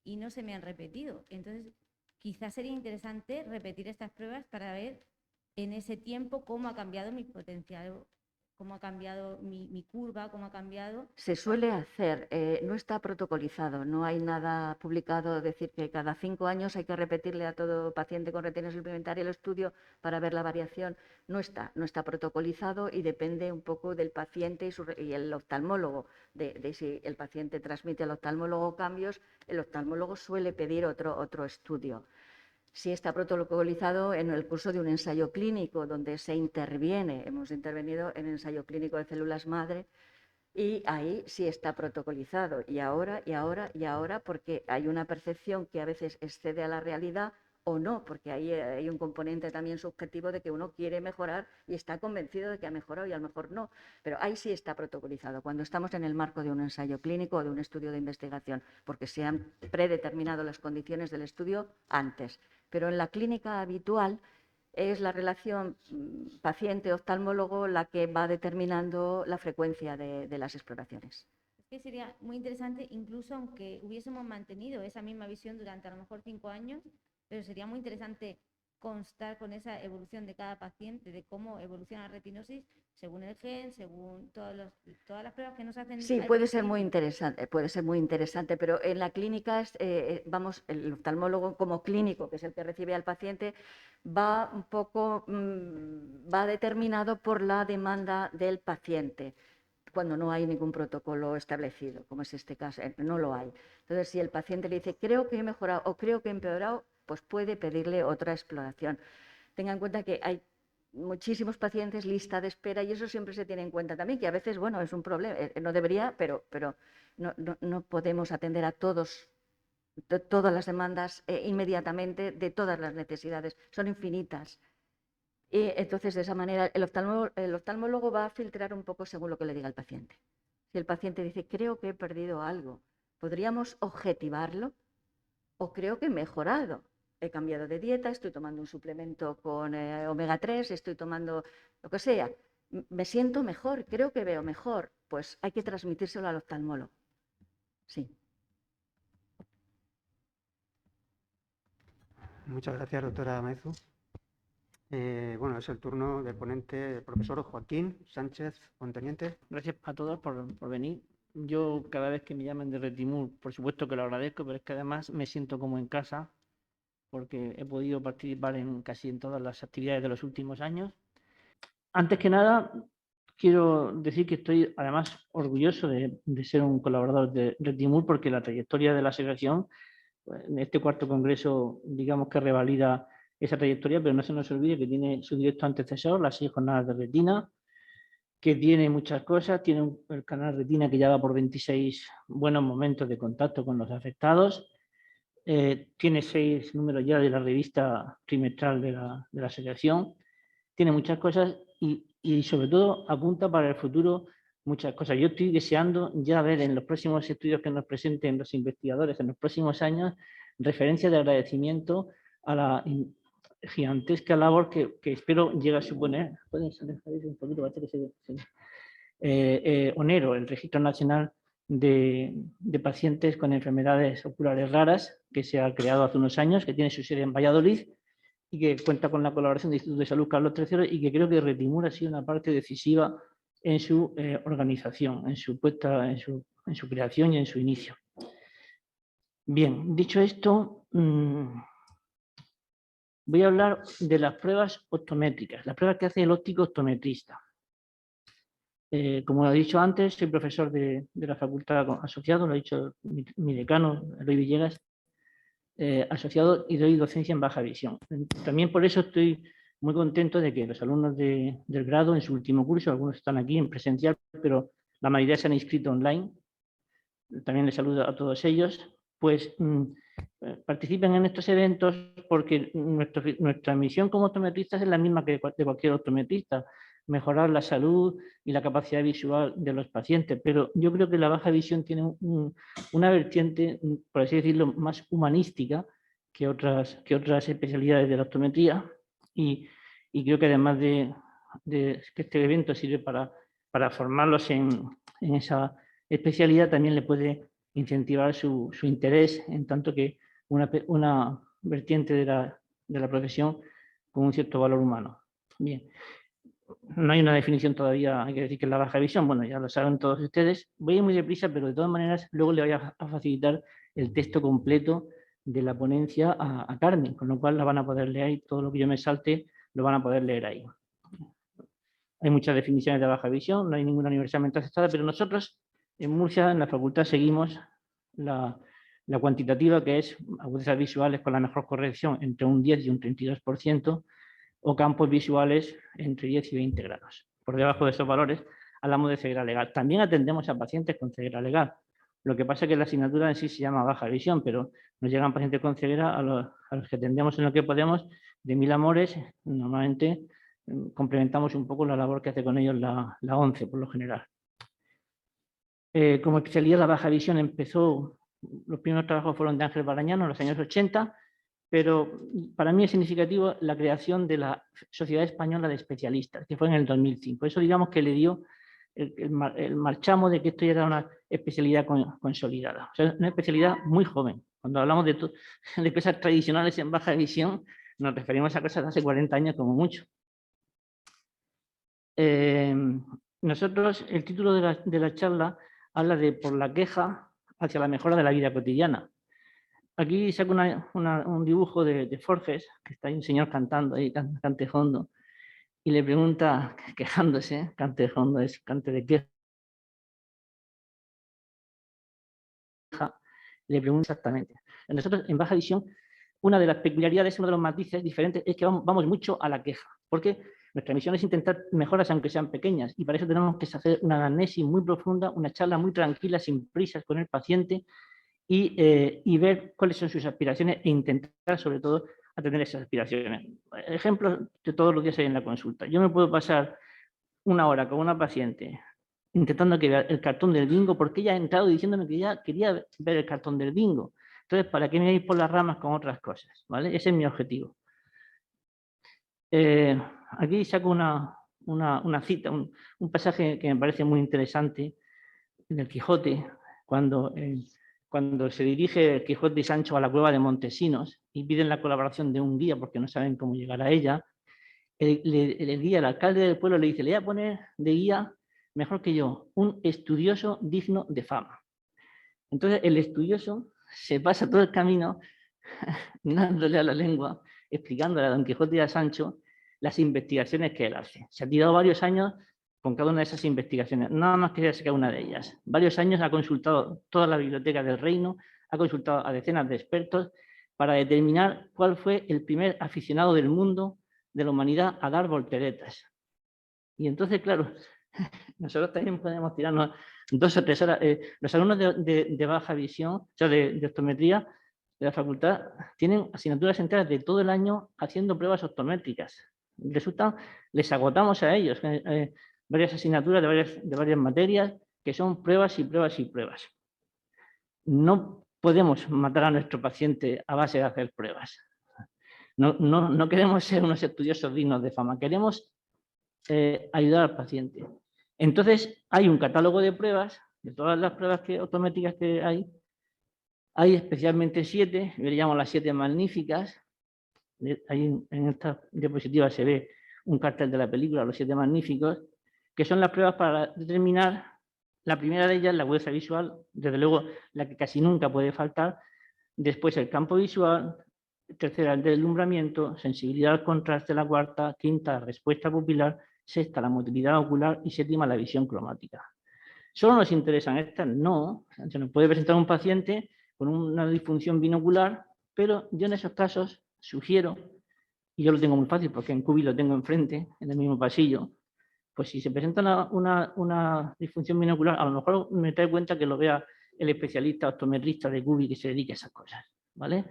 y no se me han repetido. Entonces, quizás sería interesante repetir estas pruebas para ver en ese tiempo cómo ha cambiado mi potencial, cómo ha cambiado mi curva, cómo ha cambiado. Se suele hacer, no está protocolizado, no hay nada publicado, decir que cada 5 años hay que repetirle a todo paciente con retinosis pigmentaria el estudio para ver la variación. No está protocolizado y depende un poco del paciente y el oftalmólogo, de si el paciente transmite al oftalmólogo cambios, el oftalmólogo suele pedir otro estudio. Sí está protocolizado en el curso de un ensayo clínico donde se interviene, hemos intervenido en ensayo clínico de células madre, y ahí sí está protocolizado. Y ahora, porque hay una percepción que a veces excede a la realidad o no, porque ahí hay un componente también subjetivo de que uno quiere mejorar y está convencido de que ha mejorado y a lo mejor no. Pero ahí sí está protocolizado, cuando estamos en el marco de un ensayo clínico o de un estudio de investigación, porque se han predeterminado las condiciones del estudio antes. Pero en la clínica habitual es la relación paciente-oftalmólogo la que va determinando la frecuencia de las exploraciones. Es que sería muy interesante, incluso aunque hubiésemos mantenido esa misma visión durante a lo mejor 5 años, pero sería muy interesante constar con esa evolución de cada paciente, de cómo evoluciona la retinosis según el gen, según todas las pruebas que nos hacen. Sí, puede ser muy interesante, pero en la clínica, el oftalmólogo como clínico, que es el que recibe al paciente, va un poco va determinado por la demanda del paciente, cuando no hay ningún protocolo establecido, como es este caso, no lo hay. Entonces, si el paciente le dice, creo que he mejorado o creo que he empeorado, pues puede pedirle otra exploración. Tenga en cuenta que hay muchísimos pacientes, lista de espera, y eso siempre se tiene en cuenta también, que a veces, bueno, es un problema, no debería, pero no podemos atender a todas las demandas inmediatamente de todas las necesidades, son infinitas. Y entonces, de esa manera, el oftalmólogo va a filtrar un poco según lo que le diga el paciente. Si el paciente dice, creo que he perdido algo, podríamos objetivarlo, o creo que he mejorado. He cambiado de dieta, estoy tomando un suplemento con omega 3, estoy tomando lo que sea. Me siento mejor, creo que veo mejor. Pues hay que transmitírselo al oftalmólogo. Sí. Muchas gracias, doctora Maezu. Bueno, es el turno del ponente, el profesor Joaquín Sánchez Monteniente. Gracias a todos por venir. Yo cada vez que me llamen de Retimur, por supuesto que lo agradezco, pero es que además me siento como en casa, porque he podido participar casi en todas las actividades de los últimos años. Antes que nada, quiero decir que estoy además orgulloso de ser un colaborador de Retimur, porque la trayectoria de la asociación, en este cuarto congreso, digamos que revalida esa trayectoria, pero no se nos olvide que tiene su directo antecesor, las 6 jornadas de retina, que tiene muchas cosas, tiene el canal retina que ya va por 26 buenos momentos de contacto con los afectados, tiene 6 números ya de la revista trimestral de la asociación, tiene muchas cosas y sobre todo apunta para el futuro muchas cosas. Yo estoy deseando ya ver en los próximos estudios que nos presenten los investigadores en los próximos años referencias de agradecimiento a la gigantesca labor que espero llegue a suponer. ¿Pueden alejar un poquito? Onero, el Registro Nacional de Pacientes con Enfermedades Oculares Raras, que se ha creado hace unos años, que tiene su sede en Valladolid y que cuenta con la colaboración del Instituto de Salud Carlos III y que creo que Retimur ha sido una parte decisiva en su organización, en su creación y en su inicio. Bien, dicho esto, voy a hablar de las pruebas optométricas, las pruebas que hace el óptico optometrista. Como he dicho antes, soy profesor de la facultad asociado, lo ha dicho mi decano, Eloy Villegas, asociado, y doy docencia en baja visión. También por eso estoy muy contento de que los alumnos del grado en su último curso, algunos están aquí en presencial, pero la mayoría se han inscrito online, también les saludo a todos ellos, pues participen en estos eventos porque nuestra misión como optometristas es la misma que de cualquier optometrista, mejorar la salud y la capacidad visual de los pacientes, pero yo creo que la baja visión tiene una vertiente, por así decirlo, más humanística que otras especialidades de la optometría y creo que además de que este evento sirve para formarlos en esa especialidad, también le puede incentivar su interés, en tanto que una vertiente de la profesión con un cierto valor humano. Bien, no hay una definición todavía, hay que decir que es la baja visión, bueno, ya lo saben todos ustedes. Voy a ir muy deprisa, pero de todas maneras luego le voy a facilitar el texto completo de la ponencia a Carmen, con lo cual la van a poder leer, todo lo que yo me salte lo van a poder leer ahí. Hay muchas definiciones de baja visión, no hay ninguna universalmente aceptada, pero nosotros en Murcia, en la facultad, seguimos la cuantitativa, que es agudezas visuales con la mejor corrección entre un 10 y un 32%, o campos visuales entre 10 y 20 grados. Por debajo de esos valores hablamos de ceguera legal. También atendemos a pacientes con ceguera legal. Lo que pasa es que la asignatura en sí se llama baja visión, pero nos llegan pacientes con ceguera a los que atendemos en lo que podemos, de mil amores. Normalmente complementamos un poco la labor que hace con ellos la ONCE, por lo general. Como especialidad, la baja visión empezó, los primeros trabajos fueron de Ángel Barañano en los años 80, pero para mí es significativo la creación de la Sociedad Española de Especialistas, que fue en el 2005. Eso, digamos, que le dio el marchamo de que esto ya era una especialidad consolidada. O sea, una especialidad muy joven. Cuando hablamos de cosas tradicionales en baja visión, nos referimos a cosas de hace 40 años como mucho. Nosotros, el título de la charla habla de por la queja hacia la mejora de la vida cotidiana. Aquí saco un dibujo de Forges, que está ahí un señor cantando ahí, cante fondo, y le pregunta, quejándose, cante fondo es cante de queja, le pregunta exactamente. Nosotros en baja visión, una de las peculiaridades, uno de los matices diferentes es que vamos mucho a la queja, porque nuestra misión es intentar mejoras aunque sean pequeñas, y para eso tenemos que hacer una anamnesis muy profunda, una charla muy tranquila, sin prisas con el paciente, y ver cuáles son sus aspiraciones e intentar, sobre todo, atender esas aspiraciones. Ejemplos de todos los días hay en la consulta. Yo me puedo pasar una hora con una paciente intentando que vea el cartón del bingo porque ella ha entrado diciéndome que ya quería ver el cartón del bingo. Entonces, ¿para qué me ir por las ramas con otras cosas? ¿Vale? Ese es mi objetivo. Aquí saco una cita, un pasaje que me parece muy interesante en el Quijote, cuando se dirige el Quijote y Sancho a la cueva de Montesinos y piden la colaboración de un guía porque no saben cómo llegar a ella, el guía, el alcalde del pueblo, le dice, le voy a poner de guía, mejor que yo, un estudioso digno de fama. Entonces el estudioso se pasa todo el camino dándole a la lengua, explicándole a Don Quijote y a Sancho las investigaciones que él hace. Se ha tirado varios años con cada una de esas investigaciones, nada más que sacar una de ellas. Varios años ha consultado toda la biblioteca del reino, ha consultado a decenas de expertos, para determinar cuál fue el primer aficionado del mundo, de la humanidad, a dar volteretas. Y entonces, claro, nosotros también podemos tirarnos 2 o 3 horas. Los alumnos de baja visión, o sea, de optometría, de la facultad, tienen asignaturas enteras de todo el año haciendo pruebas optométricas. Les agotamos a ellos varias asignaturas de varias materias que son pruebas y pruebas y pruebas. No podemos matar a nuestro paciente a base de hacer pruebas. No queremos ser unos estudiosos dignos de fama, queremos ayudar al paciente. Entonces, hay un catálogo de pruebas, de todas las pruebas optométricas que hay especialmente 7, yo le llamo las 7 magníficas. Ahí en esta diapositiva se ve un cartel de la película, Los 7 magníficos, que son las pruebas para determinar. La primera de ellas, la agudeza visual, desde luego la que casi nunca puede faltar. Después el campo visual, tercera el deslumbramiento, sensibilidad al contraste, la cuarta, quinta la respuesta pupilar, sexta la motilidad ocular y séptima la visión cromática. ¿Solo nos interesan estas? No, se nos puede presentar un paciente con una disfunción binocular, pero yo en esos casos sugiero, y yo lo tengo muy fácil porque en CUBI lo tengo enfrente, en el mismo pasillo, pues si se presenta una disfunción binocular, a lo mejor me trae cuenta que lo vea el especialista optometrista de CUBI que se dedique a esas cosas, ¿vale?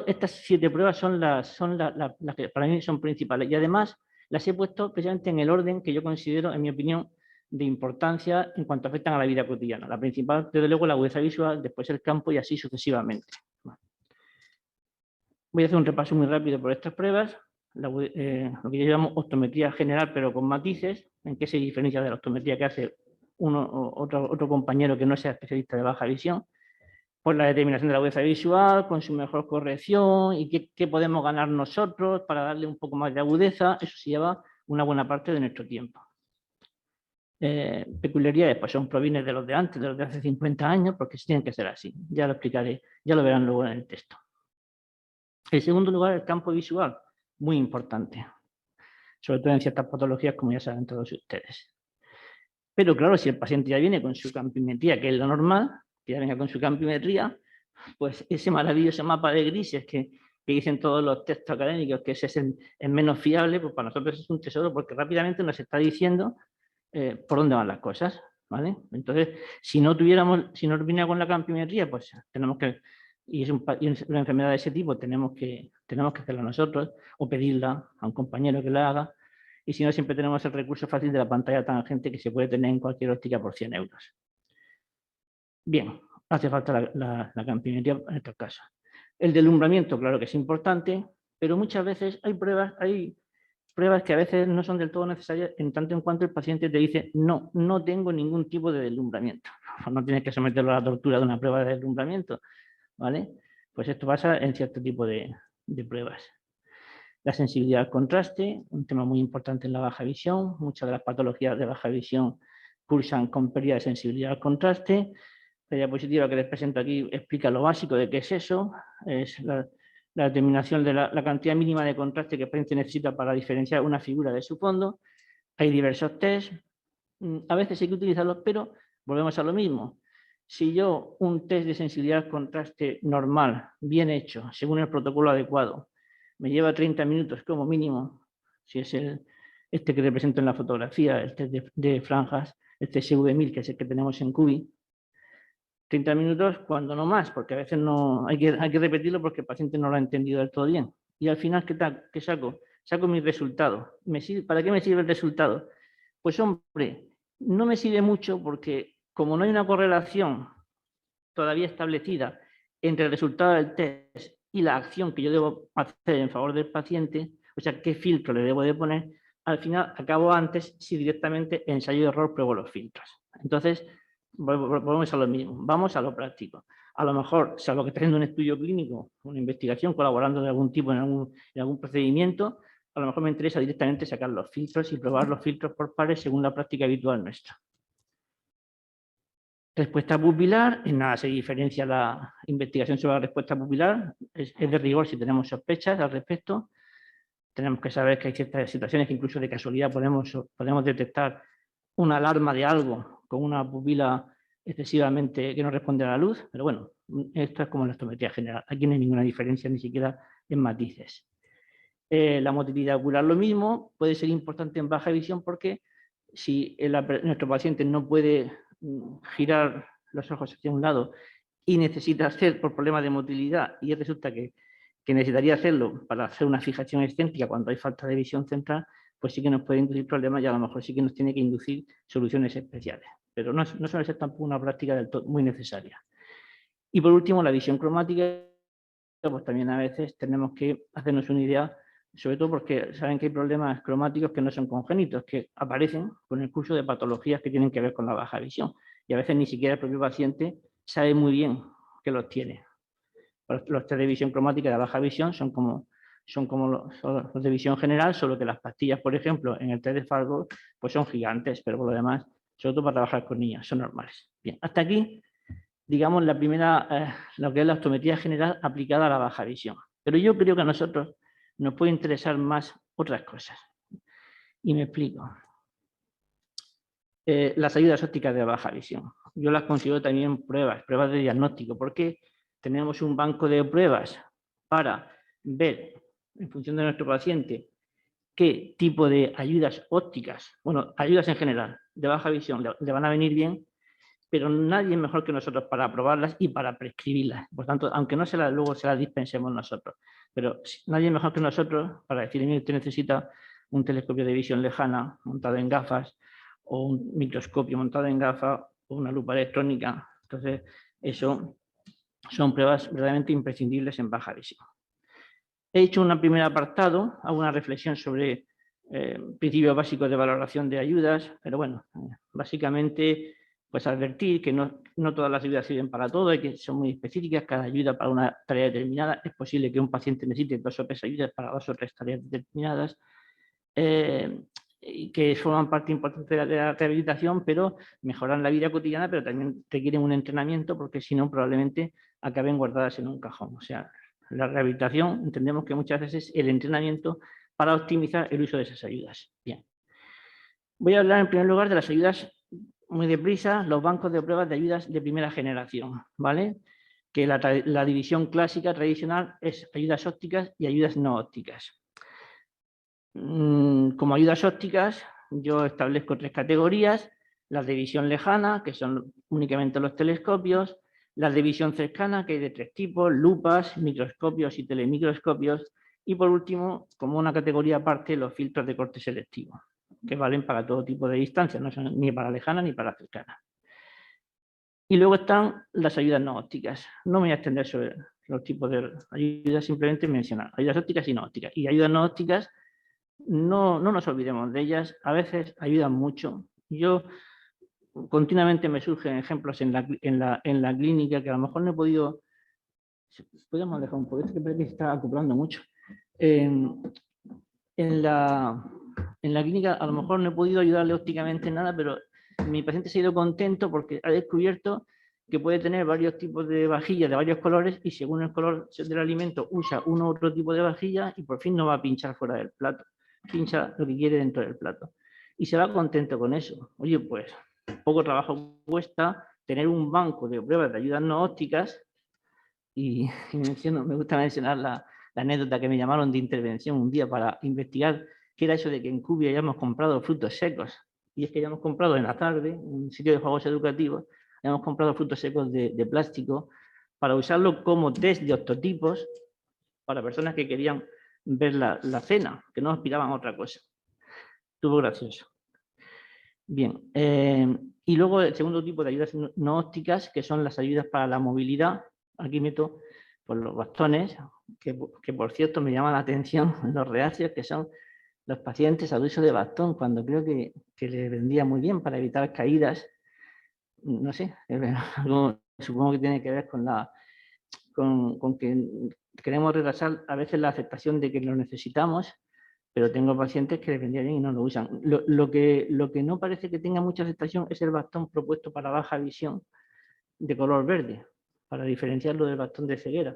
Estas 7 pruebas son las que para mí son principales y además las he puesto precisamente en el orden que yo considero, en mi opinión, de importancia en cuanto afectan a la vida cotidiana. La principal, desde luego, la agudeza visual, después el campo y así sucesivamente. Voy a hacer un repaso muy rápido por estas pruebas. Lo que yo llamo optometría general, pero con matices, en qué se diferencia de la optometría que hace otro compañero que no sea especialista de baja visión, por la determinación de la agudeza visual, con su mejor corrección y qué podemos ganar nosotros para darle un poco más de agudeza. Eso se lleva una buena parte de nuestro tiempo. Peculiaridades, pues son provienen de los de antes, de los de hace 50 años, porque sí tienen que ser así. Ya lo explicaré, ya lo verán luego en el texto. En segundo lugar, el campo visual, muy importante, sobre todo en ciertas patologías, como ya saben todos ustedes. Pero claro, si el paciente ya viene con su campimetría, que es lo normal, que ya venga con su campimetría, pues ese maravilloso mapa de grises que dicen todos los textos académicos que ese es el menos fiable, pues para nosotros es un tesoro porque rápidamente nos está diciendo por dónde van las cosas, ¿vale? Entonces, si no viniera con la campimetría, pues tenemos que, y es una enfermedad de ese tipo, tenemos que hacerla nosotros o pedirla a un compañero que la haga, y si no, siempre tenemos el recurso fácil de la pantalla tangente que se puede tener en cualquier óptica por 100 euros. Bien, hace falta la campimetría en estos casos. El deslumbramiento, claro que es importante, pero muchas veces hay pruebas que a veces no son del todo necesarias en tanto en cuanto el paciente te dice no tengo ningún tipo de deslumbramiento. No tienes que someterlo a la tortura de una prueba de deslumbramiento, ¿vale? Pues esto pasa en cierto tipo de pruebas. La sensibilidad al contraste, un tema muy importante en la baja visión. Muchas de las patologías de baja visión cursan con pérdida de sensibilidad al contraste. La diapositiva que les presento aquí explica lo básico de qué es eso. Es la determinación de la cantidad mínima de contraste que el paciente necesita para diferenciar una figura de su fondo. Hay diversos test. A veces hay que utilizarlos, pero volvemos a lo mismo. Si yo un test de sensibilidad al contraste normal, bien hecho, según el protocolo adecuado, me lleva 30 minutos como mínimo, si es este que represento en la fotografía, el test de franjas, el TSV1000, que es el que tenemos en CUBI, 30 minutos cuando no más, porque a veces no hay que repetirlo porque el paciente no lo ha entendido del todo bien. Y al final, ¿qué saco? Saco mi resultado. ¿Para qué me sirve el resultado? Pues hombre, no me sirve mucho porque como no hay una correlación todavía establecida entre el resultado del test y la acción que yo debo hacer en favor del paciente, o sea, qué filtro le debo de poner, al final acabo antes si directamente ensayo y error pruebo los filtros. Entonces, volvemos a lo mismo, vamos a lo práctico. A lo mejor, salvo que esté haciendo un estudio clínico, una investigación, colaborando de algún tipo en algún procedimiento, a lo mejor me interesa directamente sacar los filtros y probar los filtros por pares según la práctica habitual nuestra. Respuesta pupilar, en nada se diferencia la investigación sobre la respuesta pupilar, es de rigor si tenemos sospechas al respecto. Tenemos que saber que hay ciertas situaciones que incluso de casualidad podemos detectar una alarma de algo con una pupila excesivamente que no responde a la luz, pero bueno, Esto es como la optometría general. Aquí no hay ninguna diferencia, ni siquiera en matices. La motilidad ocular lo mismo, puede ser importante en baja visión porque si nuestro paciente no puede girar los ojos hacia un lado y necesita hacer por problemas de motilidad y resulta que necesitaría hacerlo para hacer una fijación excéntrica cuando hay falta de visión central, pues sí que nos puede inducir problemas y a lo mejor sí que nos tiene que inducir soluciones especiales. Pero no suele ser tampoco una práctica del todo muy necesaria. Y por último, la visión cromática, pues también a veces tenemos que hacernos una idea, sobre todo porque saben que hay problemas cromáticos que no son congénitos, que aparecen con el curso de patologías que tienen que ver con la baja visión. Y a veces ni siquiera el propio paciente sabe muy bien que los tiene. Los test de visión cromática de baja visión son como los de visión general, solo que las pastillas, por ejemplo, en el test de Fargo, pues son gigantes, pero por lo demás, sobre todo para trabajar con niños, son normales. Bien, hasta aquí, digamos, la primera, lo que es la optometría general aplicada a la baja visión. Pero yo creo que a nosotros nos puede interesar más otras cosas. Y me explico. Las ayudas ópticas de baja visión. Yo las considero también pruebas de diagnóstico, porque tenemos un banco de pruebas para ver, en función de nuestro paciente, qué tipo de ayudas ópticas, bueno, ayudas en general, de baja visión, le van a venir bien, pero nadie es mejor que nosotros para aprobarlas y para prescribirlas. Por tanto, aunque no luego se las dispensemos nosotros, pero nadie es mejor que nosotros para decirle, mire, usted necesita un telescopio de visión lejana montado en gafas, o un microscopio montado en gafas, o una lupa electrónica. Entonces, eso son pruebas verdaderamente imprescindibles en baja visión. He hecho un primer apartado, hago una reflexión sobre principios básicos de valoración de ayudas, pero bueno, básicamente pues advertir que no todas las ayudas sirven para todo y que son muy específicas, cada ayuda para una tarea determinada. Es posible que un paciente necesite 2 o 3 ayudas para 2 o 3 tareas determinadas, y que forman parte importante de la rehabilitación, pero mejoran la vida cotidiana, pero también requieren un entrenamiento porque si no probablemente acaben guardadas en un cajón. O sea, la rehabilitación entendemos que muchas veces es el entrenamiento para optimizar el uso de esas ayudas. Bien. Voy a hablar en primer lugar de las ayudas muy deprisa, los bancos de pruebas de ayudas de primera generación, ¿vale? Que la división clásica tradicional es ayudas ópticas y ayudas no ópticas. Como ayudas ópticas, yo establezco 3 categorías: las de visión lejana, que son únicamente los telescopios; las de visión cercana, que hay de 3 tipos: lupas, microscopios y telemicroscopios; y por último, como una categoría aparte, los filtros de corte selectivo, que valen para todo tipo de distancias, no son ni para lejana ni para cercana. Y luego están las ayudas no ópticas. No me voy a extender sobre los tipos de ayudas, simplemente mencionar ayudas ópticas y no ópticas. Y ayudas no ópticas, no nos olvidemos de ellas, a veces ayudan mucho. Yo continuamente me surgen ejemplos en la clínica que a lo mejor no he podido. Podemos dejar un poco, es que se está acoplando mucho. En la clínica a lo mejor no he podido ayudarle ópticamente en nada, pero mi paciente se ha ido contento porque ha descubierto que puede tener varios tipos de vajillas de varios colores y según el color del alimento usa uno u otro tipo de vajilla y por fin no va a pinchar fuera del plato. Pincha lo que quiere dentro del plato. Y se va contento con eso. Oye, pues poco trabajo cuesta tener un banco de pruebas de ayudas no ópticas y me gusta mencionar la anécdota que me llamaron de intervención un día para investigar qué era eso de que en Cubia hayamos comprado frutos secos. Y es que hayamos comprado en la tarde, en un sitio de juegos educativos, hayamos comprado frutos secos de plástico para usarlo como test de octotipos para personas que querían ver la cena, que no aspiraban a otra cosa. Estuvo gracioso. Bien, y luego el segundo tipo de ayudas no ópticas, que son las ayudas para la movilidad. Aquí meto pues, los bastones, que por cierto me llaman la atención los reacios, que son los pacientes al uso de bastón, cuando creo que les vendría muy bien para evitar caídas. No sé, supongo que tiene que ver con que queremos retrasar a veces la aceptación de que lo necesitamos, pero tengo pacientes que les vendría bien y no lo usan. Lo que no parece que tenga mucha aceptación es el bastón propuesto para baja visión de color verde, para diferenciarlo del bastón de ceguera.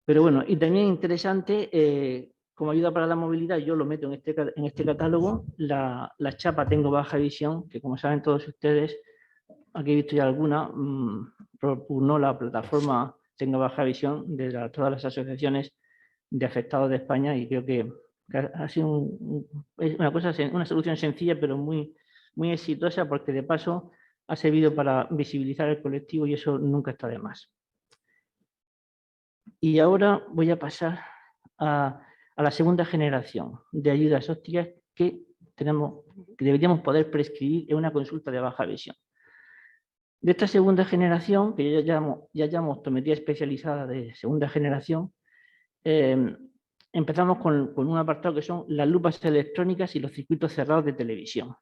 Pero bueno, y también interesante, como ayuda para la movilidad, yo lo meto en este catálogo, la chapa Tengo Baja Visión, que como saben todos ustedes, aquí he visto ya alguna, propugnó la plataforma Tengo Baja Visión de todas las asociaciones de afectados de España, y creo que ha sido es una solución sencilla pero muy, muy exitosa, porque de paso ha servido para visibilizar el colectivo y eso nunca está de más. Y ahora voy a pasar a la segunda generación de ayudas ópticas que deberíamos poder prescribir en una consulta de baja visión. De esta segunda generación, que yo ya llamo optometría especializada de segunda generación, empezamos con un apartado que son las lupas electrónicas y los circuitos cerrados de televisión.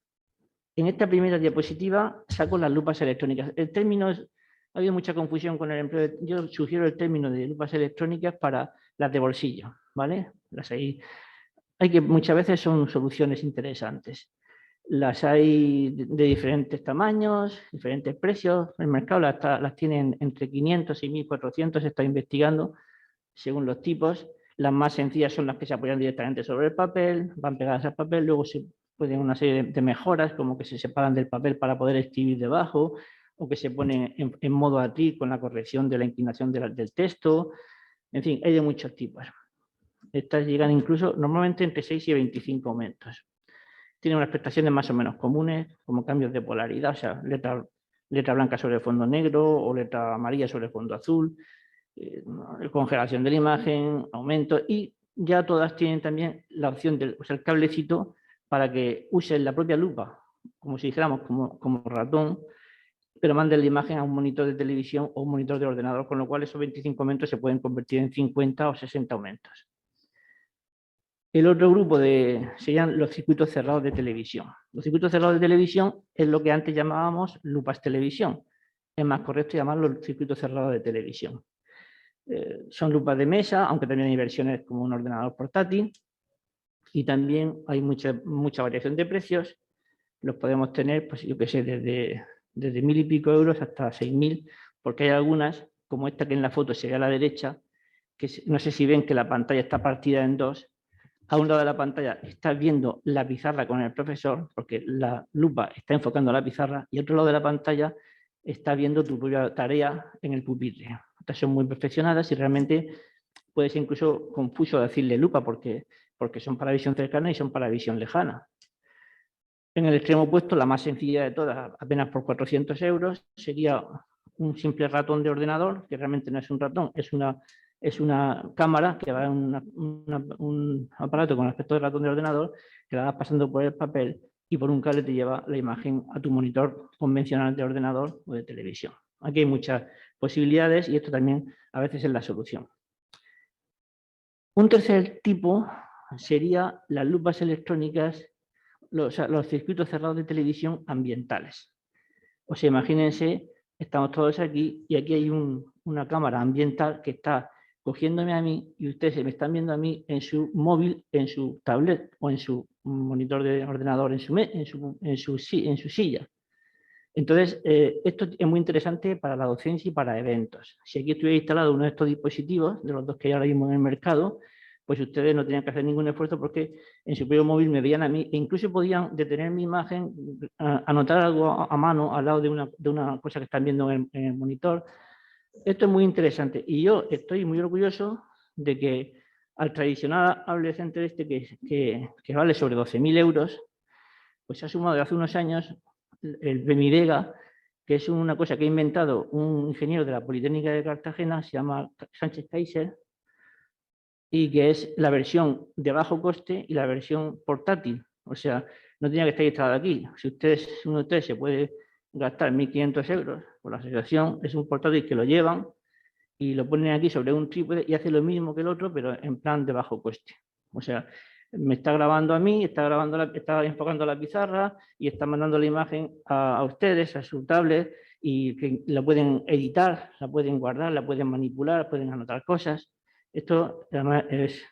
En esta primera diapositiva saco las lupas electrónicas. El término ha habido mucha confusión con el empleo. Yo sugiero el término de lupas electrónicas para las de bolsillo, ¿vale? Muchas veces son soluciones interesantes. Las hay de diferentes tamaños, diferentes precios. El mercado las tienen entre 500 y 1.400, se está investigando según los tipos. Las más sencillas son las que se apoyan directamente sobre el papel, van pegadas al papel, luego se pueden una serie de mejoras, como que se separan del papel para poder escribir debajo, o que se ponen en modo atril con la corrección de la inclinación del texto. En fin, hay de muchos tipos. Estas llegan incluso normalmente entre 6 y 25 aumentos. Tienen unas prestaciones más o menos comunes, como cambios de polaridad, o sea, letra blanca sobre fondo negro o letra amarilla sobre fondo azul, congelación de la imagen, aumento, y ya todas tienen también la opción de usar el cablecito para que usen la propia lupa, como si dijéramos como ratón, pero manden la imagen a un monitor de televisión o un monitor de ordenador, con lo cual esos 25 aumentos se pueden convertir en 50 o 60 aumentos. El otro grupo serían los circuitos cerrados de televisión. Los circuitos cerrados de televisión es lo que antes llamábamos lupas televisión. Es más correcto llamarlos circuitos cerrados de televisión. Son lupas de mesa, aunque también hay versiones como un ordenador portátil. Y también hay mucha variación de precios. Los podemos tener, pues yo qué sé, desde 1.000 y pico euros hasta 6.000, porque hay algunas, como esta que en la foto se ve a la derecha, que no sé si ven que la pantalla está partida en dos. A un lado de la pantalla estás viendo la pizarra con el profesor, porque la lupa está enfocando a la pizarra, y al otro lado de la pantalla está viendo tu propia tarea en el pupitre. Estas son muy perfeccionadas y realmente puede ser incluso confuso decirle lupa porque son para visión cercana y son para visión lejana. En el extremo opuesto, la más sencilla de todas, apenas por 400 euros, sería un simple ratón de ordenador, que realmente no es un ratón, es una cámara que va en un aparato con aspecto de ratón de ordenador, que la vas pasando por el papel y por un cable te lleva la imagen a tu monitor convencional de ordenador o de televisión. Aquí hay muchas posibilidades y esto también a veces es la solución. Un tercer tipo sería las lupas electrónicas, los circuitos cerrados de televisión ambientales. O sea, imagínense, estamos todos aquí y aquí hay una cámara ambiental que está cogiéndome a mí y ustedes se me están viendo a mí en su móvil, en su tablet o en su monitor de ordenador, en su silla. Entonces, esto es muy interesante para la docencia y para eventos. Si aquí estuviera instalado uno de estos dispositivos, de los dos que hay ahora mismo en el mercado, pues ustedes no tenían que hacer ningún esfuerzo porque en su propio móvil me veían a mí e incluso podían detener mi imagen, anotar algo a mano al lado de una cosa que están viendo en el monitor. Esto es muy interesante y yo estoy muy orgulloso de que al tradicional adolescente este que vale sobre 12.000 euros, pues se ha sumado hace unos años el Bemidega, que es una cosa que ha inventado un ingeniero de la Politécnica de Cartagena, se llama Sánchez Kaiser, y que es la versión de bajo coste y la versión portátil. O sea, no tenía que estar instalado aquí. Si uno de ustedes se puede gastar 1.500 euros por la asociación, es un portátil que lo llevan y lo ponen aquí sobre un trípode y hace lo mismo que el otro, pero en plan de bajo coste. O sea, me está grabando a mí, está enfocando la pizarra y está mandando la imagen a ustedes, a su tablet, y que la pueden editar, la pueden guardar, la pueden manipular, pueden anotar cosas. Esto además es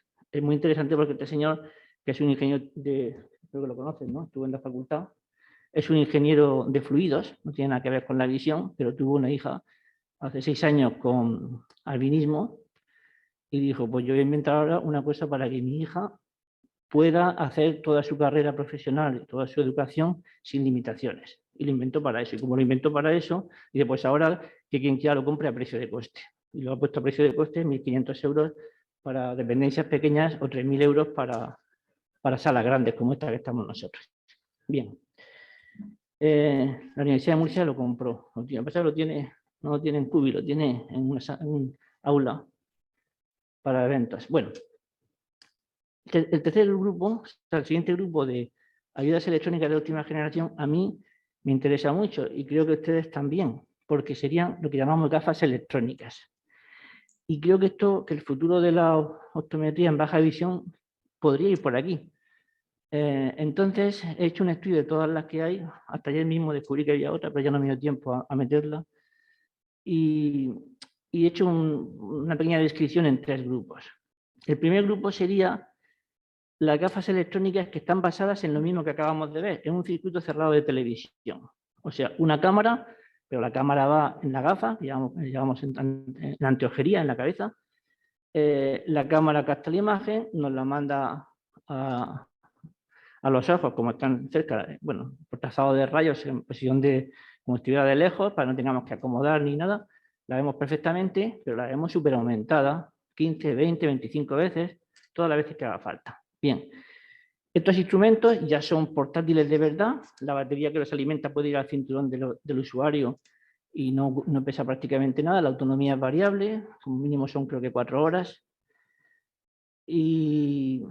muy interesante porque este señor, que es un ingeniero creo que lo conocen, ¿no? Estuvo en la facultad, es un ingeniero de fluidos, no tiene nada que ver con la visión, pero tuvo una hija hace 6 años con albinismo y dijo, pues yo voy a inventar ahora una cosa para que mi hija pueda hacer toda su carrera profesional y toda su educación sin limitaciones. y lo inventó para eso. Y como lo inventó para eso, dice, pues ahora que quien quiera lo compre a precio de coste. Y lo ha puesto a precio de coste, 1.500 euros para dependencias pequeñas o 3.000 euros para salas grandes como esta que estamos nosotros. Bien. La Universidad de Murcia lo compró. Lo que pasa es que no lo tiene en Cubi, lo tiene en un aula para eventos. Bueno, el tercer grupo, o sea, el siguiente grupo de ayudas electrónicas de última generación, a mí me interesa mucho y creo que ustedes también, porque serían lo que llamamos gafas electrónicas. Y creo que el futuro de la optometría en baja visión podría ir por aquí. Entonces, he hecho un estudio de todas las que hay. Hasta ayer mismo descubrí que había otra, pero ya no me dio tiempo a meterla. Y he hecho una pequeña descripción en 3 grupos. El primer grupo sería las gafas electrónicas que están basadas en lo mismo que acabamos de ver, en un circuito cerrado de televisión. O sea, una cámara, pero la cámara va en la gafa, llevamos en la anteojería, en la cabeza. La cámara capta la imagen, nos la manda a los ojos, como están cerca, bueno, por trazado de rayos en posición de como si estuviera de lejos, para que no tengamos que acomodar ni nada. La vemos perfectamente, pero la vemos súper aumentada, 15, 20, 25 veces, todas las veces que haga falta. Bien, estos instrumentos ya son portátiles de verdad, la batería que los alimenta puede ir al cinturón del usuario y no pesa prácticamente nada, la autonomía es variable, como mínimo son creo que 4 horas. Y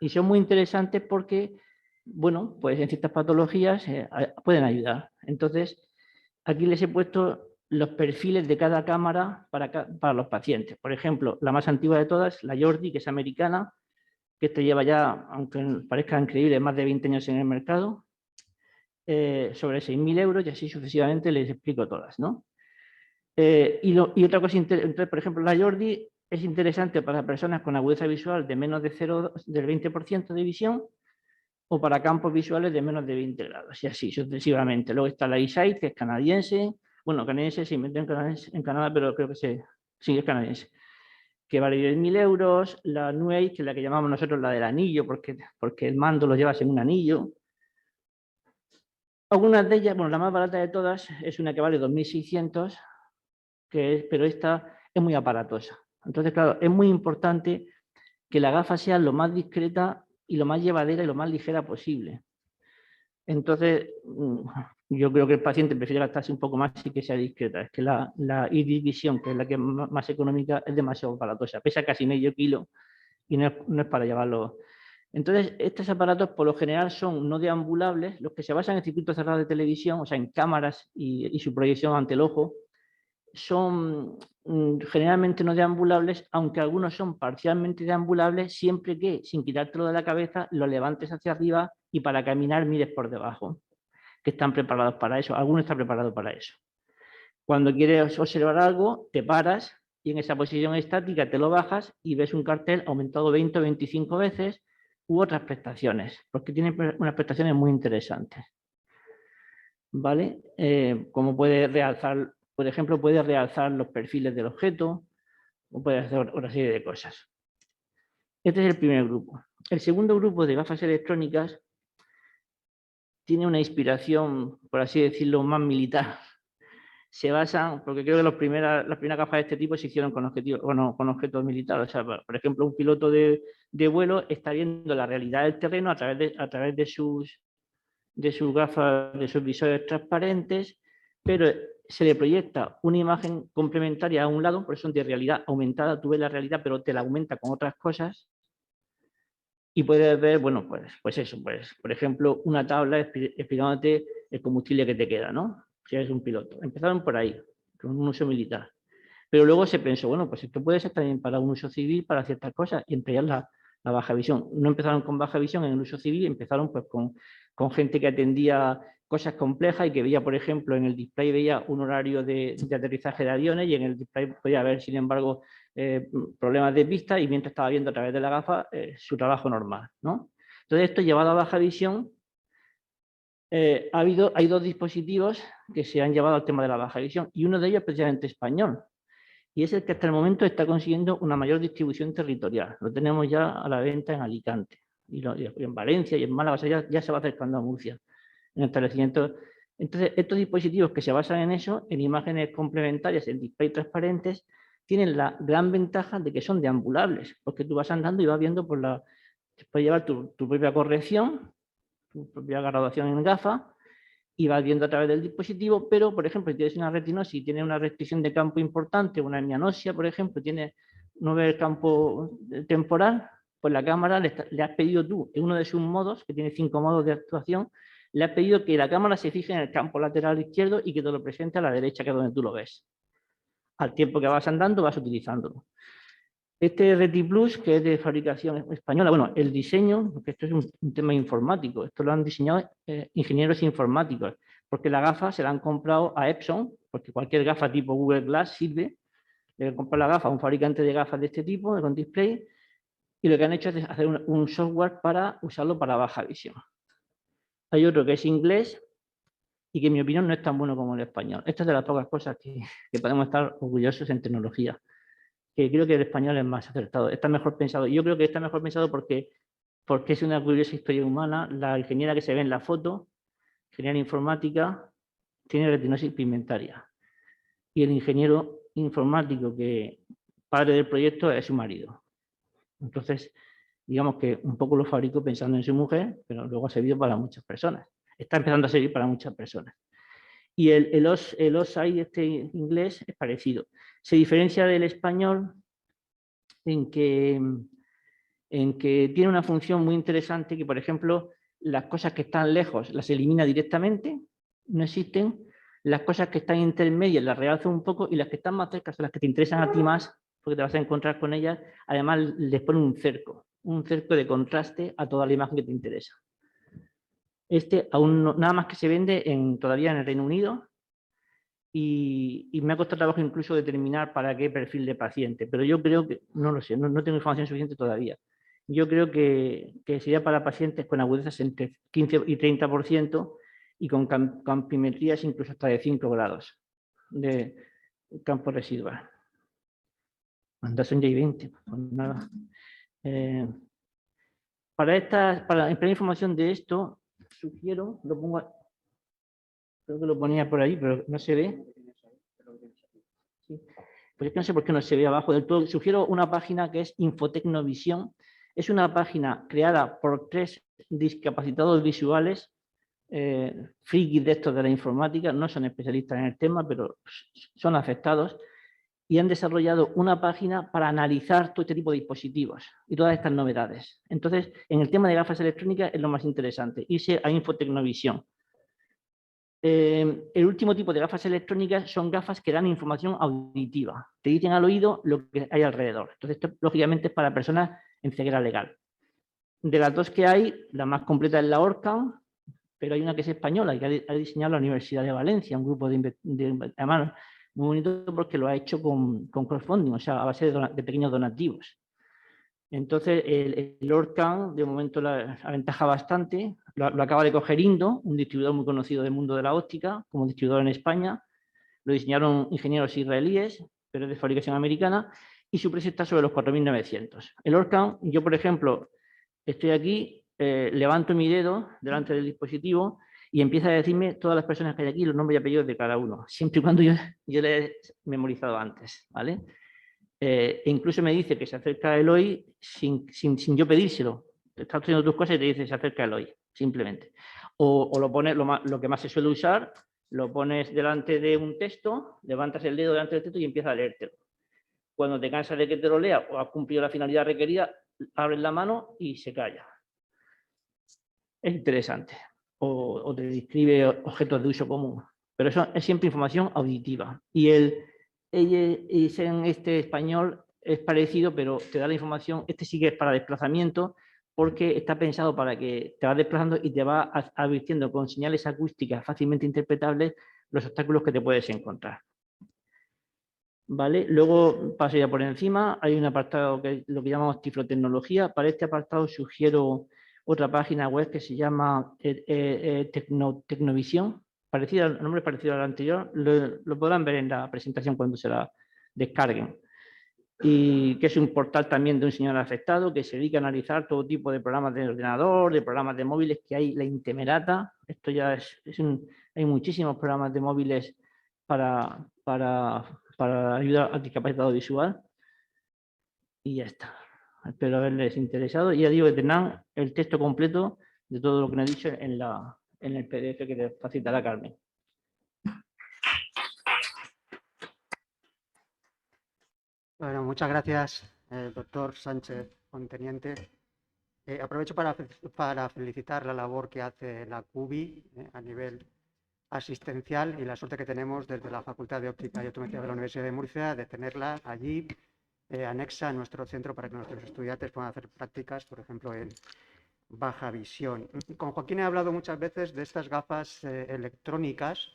son muy interesantes porque, bueno, pues en ciertas patologías pueden ayudar. Entonces, aquí les he puesto los perfiles de cada cámara para los pacientes. Por ejemplo, la más antigua de todas, la Jordi, que es americana, que esta lleva ya, aunque parezca increíble, más de 20 años en el mercado, sobre 6.000 euros y así sucesivamente les explico todas, ¿no? Y otra cosa, entonces, por ejemplo, la Jordi es interesante para personas con agudeza visual de menos del 20% de visión o para campos visuales de menos de 20 grados y así sucesivamente. Luego está la eSight, que es canadiense. Bueno, canadiense se inventó en Canadá, pero creo que sí es canadiense, que vale 10.000 euros. La Nuey, que es la que llamamos nosotros la del anillo, porque el mando lo llevas en un anillo. Algunas de ellas, bueno, la más barata de todas es una que vale 2.600, pero esta es muy aparatosa. Entonces, claro, es muy importante que la gafa sea lo más discreta y lo más llevadera y lo más ligera posible. Entonces, yo creo que el paciente prefiere gastarse un poco más y que sea discreta. Es que la Iris Vision, que es la que es más económica, es demasiado aparatosa. Pesa casi medio kilo y no es para llevarlo. Entonces, estos aparatos por lo general son no deambulables, los que se basan en circuitos cerrados de televisión, o sea, en cámaras y su proyección ante el ojo, son generalmente no deambulables, aunque algunos son parcialmente deambulables, siempre que, sin quitártelo de la cabeza, lo levantes hacia arriba y para caminar mires por debajo, que están preparados para eso. Alguno está preparado para eso. Cuando quieres observar algo, te paras y en esa posición estática te lo bajas y ves un cartel aumentado 20 o 25 veces u otras prestaciones, porque tienen unas prestaciones muy interesantes. ¿Vale? Como puede realzar, por ejemplo, puede realzar los perfiles del objeto o puede hacer otra serie de cosas. Este es el primer grupo. El segundo grupo de gafas electrónicas tiene una inspiración, por así decirlo, más militar. Se basan, porque creo que las primeras gafas de este tipo se hicieron con objetos militares. O sea, por ejemplo, un piloto de vuelo está viendo la realidad del terreno a través de sus gafas, de sus visores transparentes, pero se le proyecta una imagen complementaria a un lado, por eso de realidad aumentada, tú ves la realidad, pero te la aumenta con otras cosas y puedes ver, bueno, pues eso, por ejemplo, una tabla explicándote el combustible que te queda, ¿no? Si eres un piloto. Empezaron por ahí, con un uso militar. Pero luego se pensó, bueno, pues esto puede ser también para un uso civil, para ciertas cosas, y entre ellas la baja visión. No empezaron con baja visión en el uso civil, empezaron pues con gente que atendía cosas complejas y que veía, por ejemplo, en el display veía un horario de aterrizaje de aviones y en el display podía ver, sin embargo, problemas de vista y mientras estaba viendo a través de la gafa su trabajo normal, ¿no? Entonces, esto llevado a baja visión, hay 2 dispositivos que se han llevado al tema de la baja visión y uno de ellos es precisamente español. Y es el que hasta el momento está consiguiendo una mayor distribución territorial. Lo tenemos ya a la venta en Alicante, y en Valencia y en Málaga, ya se va acercando a Murcia, en establecimientos Entonces, estos dispositivos que se basan en eso, en imágenes complementarias, en display transparentes, tienen la gran ventaja de que son deambulables, porque tú vas andando y vas viendo por la... Puedes llevar tu propia corrección, tu propia graduación en gafas, y vas viendo a través del dispositivo, pero, por ejemplo, si tienes una retinosis y tienes una restricción de campo importante, una mianosia, por ejemplo, no ve el campo temporal, pues la cámara le has pedido tú, en uno de sus modos, que tiene 5 modos de actuación, le has pedido que la cámara se fije en el campo lateral izquierdo y que te lo presente a la derecha, que es donde tú lo ves. Al tiempo que vas andando, vas utilizándolo. Este RetiPlus, que es de fabricación española, bueno, el diseño, porque esto es un tema informático, esto lo han diseñado ingenieros informáticos, porque la gafa se la han comprado a Epson, porque cualquier gafa tipo Google Glass sirve, le han comprado la gafa a un fabricante de gafas de este tipo, con display, y lo que han hecho es hacer un software para usarlo para baja visión. Hay otro que es inglés y que en mi opinión no es tan bueno como el español. Esta es de las pocas cosas que podemos estar orgullosos en tecnología, que creo que el español es más acertado, está mejor pensado. Yo creo que está mejor pensado porque es una curiosa historia humana. La ingeniera que se ve en la foto, ingeniera informática, tiene retinosis pigmentaria. Y el ingeniero informático, padre del proyecto, es su marido. Entonces, digamos que un poco lo fabrico pensando en su mujer, pero luego ha servido para muchas personas. Está empezando a servir para muchas personas. Y el OSI este inglés es parecido. Se diferencia del español en que tiene una función muy interesante que, por ejemplo, las cosas que están lejos las elimina directamente, no existen. Las cosas que están intermedias las realza un poco y las que están más cerca son las que te interesan a ti más, porque te vas a encontrar con ellas. Además, les pone un cerco de contraste a toda la imagen que te interesa. Este aún no, nada más que se vende todavía en el Reino Unido y me ha costado trabajo incluso determinar para qué perfil de paciente, pero yo creo que, no lo sé, no tengo información suficiente todavía. Yo creo que sería para pacientes con agudezas entre 15 y 30% y con campimetrías incluso hasta de 5 grados de campo residual. Anderson J20, pues nada. Para emplear información de esto, sugiero, lo pongo, creo que lo ponía por ahí, pero no se ve. Sí. Pues es que no sé por qué no se ve abajo del todo. Sugiero una página que es Infotecnovisión. Es una página creada por 3 discapacitados visuales, frikis de estos de la informática, no son especialistas en el tema, pero son afectados, y han desarrollado una página para analizar todo este tipo de dispositivos y todas estas novedades. Entonces, en el tema de gafas electrónicas es lo más interesante, irse a Infotecnovisión. El último tipo de gafas electrónicas son gafas que dan información auditiva. Te dicen al oído lo que hay alrededor. Entonces, esto lógicamente es para personas en ceguera legal. De las dos que hay, la más completa es la Orcam, pero hay una que es española y que ha diseñado la Universidad de Valencia, un grupo además muy bonito porque lo ha hecho con crowdfunding, o sea, a base de pequeños donativos. Entonces, el Orcam de momento la aventaja bastante, lo acaba de coger Indo, un distribuidor muy conocido del mundo de la óptica, como distribuidor en España. Lo diseñaron ingenieros israelíes, pero de fabricación americana, y su precio está sobre los 4.900. El Orcam, yo por ejemplo, estoy aquí, levanto mi dedo delante del dispositivo y empieza a decirme todas las personas que hay aquí, los nombres y apellidos de cada uno, siempre y cuando yo le he memorizado antes, ¿vale? E incluso me dice que se acerca a Eloy sin yo pedírselo. Estás haciendo tus cosas y te dice se acerca a Eloy, simplemente. O lo pones, lo que más se suele usar, lo pones delante de un texto, levantas el dedo delante del texto y empiezas a leértelo. Cuando te cansas de que te lo lea o has cumplido la finalidad requerida, abres la mano y se calla. Es interesante. O te describe objetos de uso común. Pero eso es siempre información auditiva. Y en este español es parecido, pero te da la información. Este sí que es para desplazamiento, porque está pensado para que te vas desplazando y te va advirtiendo con señales acústicas fácilmente interpretables los obstáculos que te puedes encontrar. ¿Vale? Luego paso ya por encima. Hay un apartado que es lo que llamamos tiflotecnología. Para este apartado sugiero otra página web que se llama Tecnovisión. El nombre es parecido al anterior. Lo podrán ver en la presentación cuando se la descarguen. y que es un portal también de un señor afectado que se dedica a analizar todo tipo de programas de ordenador, de programas de móviles que hay, la Intemerata. Esto ya hay muchísimos programas de móviles para ayuda al discapacitado visual. Y ya está. Espero haberles interesado. Y ya digo que tendrán el texto completo de todo lo que me he dicho en el PDF que te facilitará Carmen. Bueno, muchas gracias, doctor Sánchez Fonteniente. Aprovecho para felicitar la labor que hace la CUBI a nivel asistencial y la suerte que tenemos desde la Facultad de Óptica y Optometría de la Universidad de Murcia de tenerla allí anexa a nuestro centro para que nuestros estudiantes puedan hacer prácticas, por ejemplo, en baja visión. Con Joaquín he hablado muchas veces de estas gafas electrónicas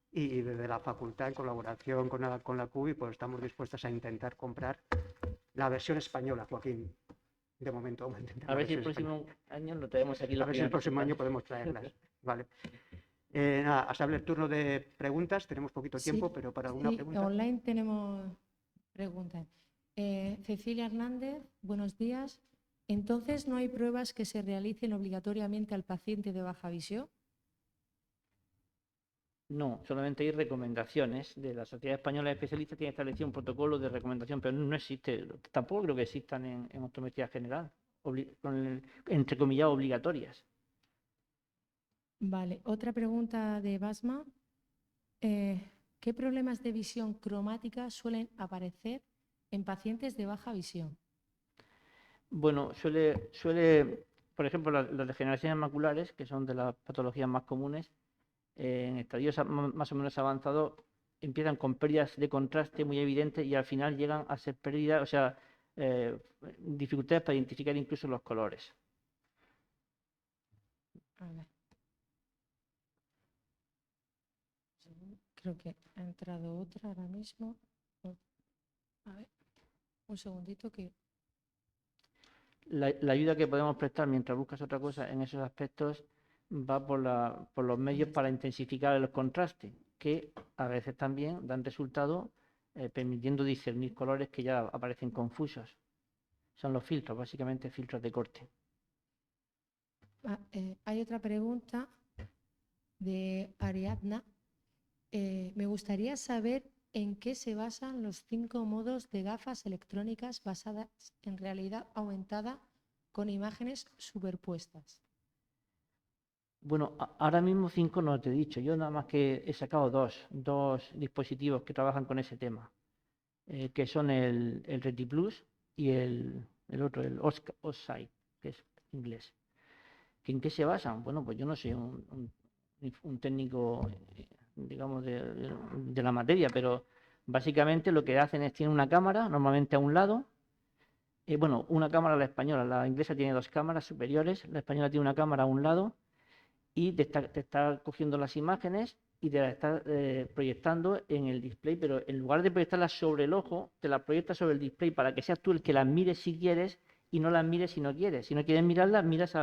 y desde la facultad, en colaboración con la CUBI, pues estamos dispuestos a intentar comprar la versión española, Joaquín. De momento vamos a intentar. A ver si el próximo año lo tenemos aquí. A ver si el próximo año podemos traerlas. Vale. Nada, hasta el turno de preguntas. Tenemos poquito tiempo, pero para alguna pregunta. Online tenemos preguntas. Cecilia Hernández, buenos días. Entonces, ¿no hay pruebas que se realicen obligatoriamente al paciente de baja visión? No, solamente hay recomendaciones de la Sociedad Española de Especialistas, tiene establecido un protocolo de recomendación, pero no existe, tampoco creo que existan en optometría general, entre comillas, obligatorias. Vale, otra pregunta de Basma. ¿Qué problemas de visión cromática suelen aparecer en pacientes de baja visión? Bueno, suele por ejemplo, las degeneraciones maculares, que son de las patologías más comunes, en estadios más o menos avanzados, empiezan con pérdidas de contraste muy evidentes y al final llegan a ser pérdidas, o sea, dificultades para identificar incluso los colores. A ver. Creo que ha entrado otra ahora mismo. A ver, un segundito que... La ayuda que podemos prestar mientras buscas otra cosa en esos aspectos va por los medios para intensificar el contraste, que a veces también dan resultado permitiendo discernir colores que ya aparecen confusos. Son los filtros, básicamente filtros de corte. Hay otra pregunta de Ariadna. Me gustaría saber en qué se basan los 5 modos de gafas electrónicas basadas en realidad aumentada con imágenes superpuestas. Bueno, ahora mismo 5 no te he dicho. Yo nada más que he sacado dos dispositivos que trabajan con ese tema, que son el RetiPlus y el otro, el OSIGHT, que es inglés. ¿En qué se basan? Bueno, pues yo no soy un técnico, digamos, de la materia, pero básicamente lo que hacen es, tienen una cámara, normalmente a un lado, bueno, una cámara la española, la inglesa tiene 2 cámaras superiores, la española tiene una cámara a un lado y te está cogiendo las imágenes y te las está proyectando en el display, pero en lugar de proyectarlas sobre el ojo, te las proyecta sobre el display para que seas tú el que las mires si quieres y no las mires si no quieres. Si no quieres mirarlas, miras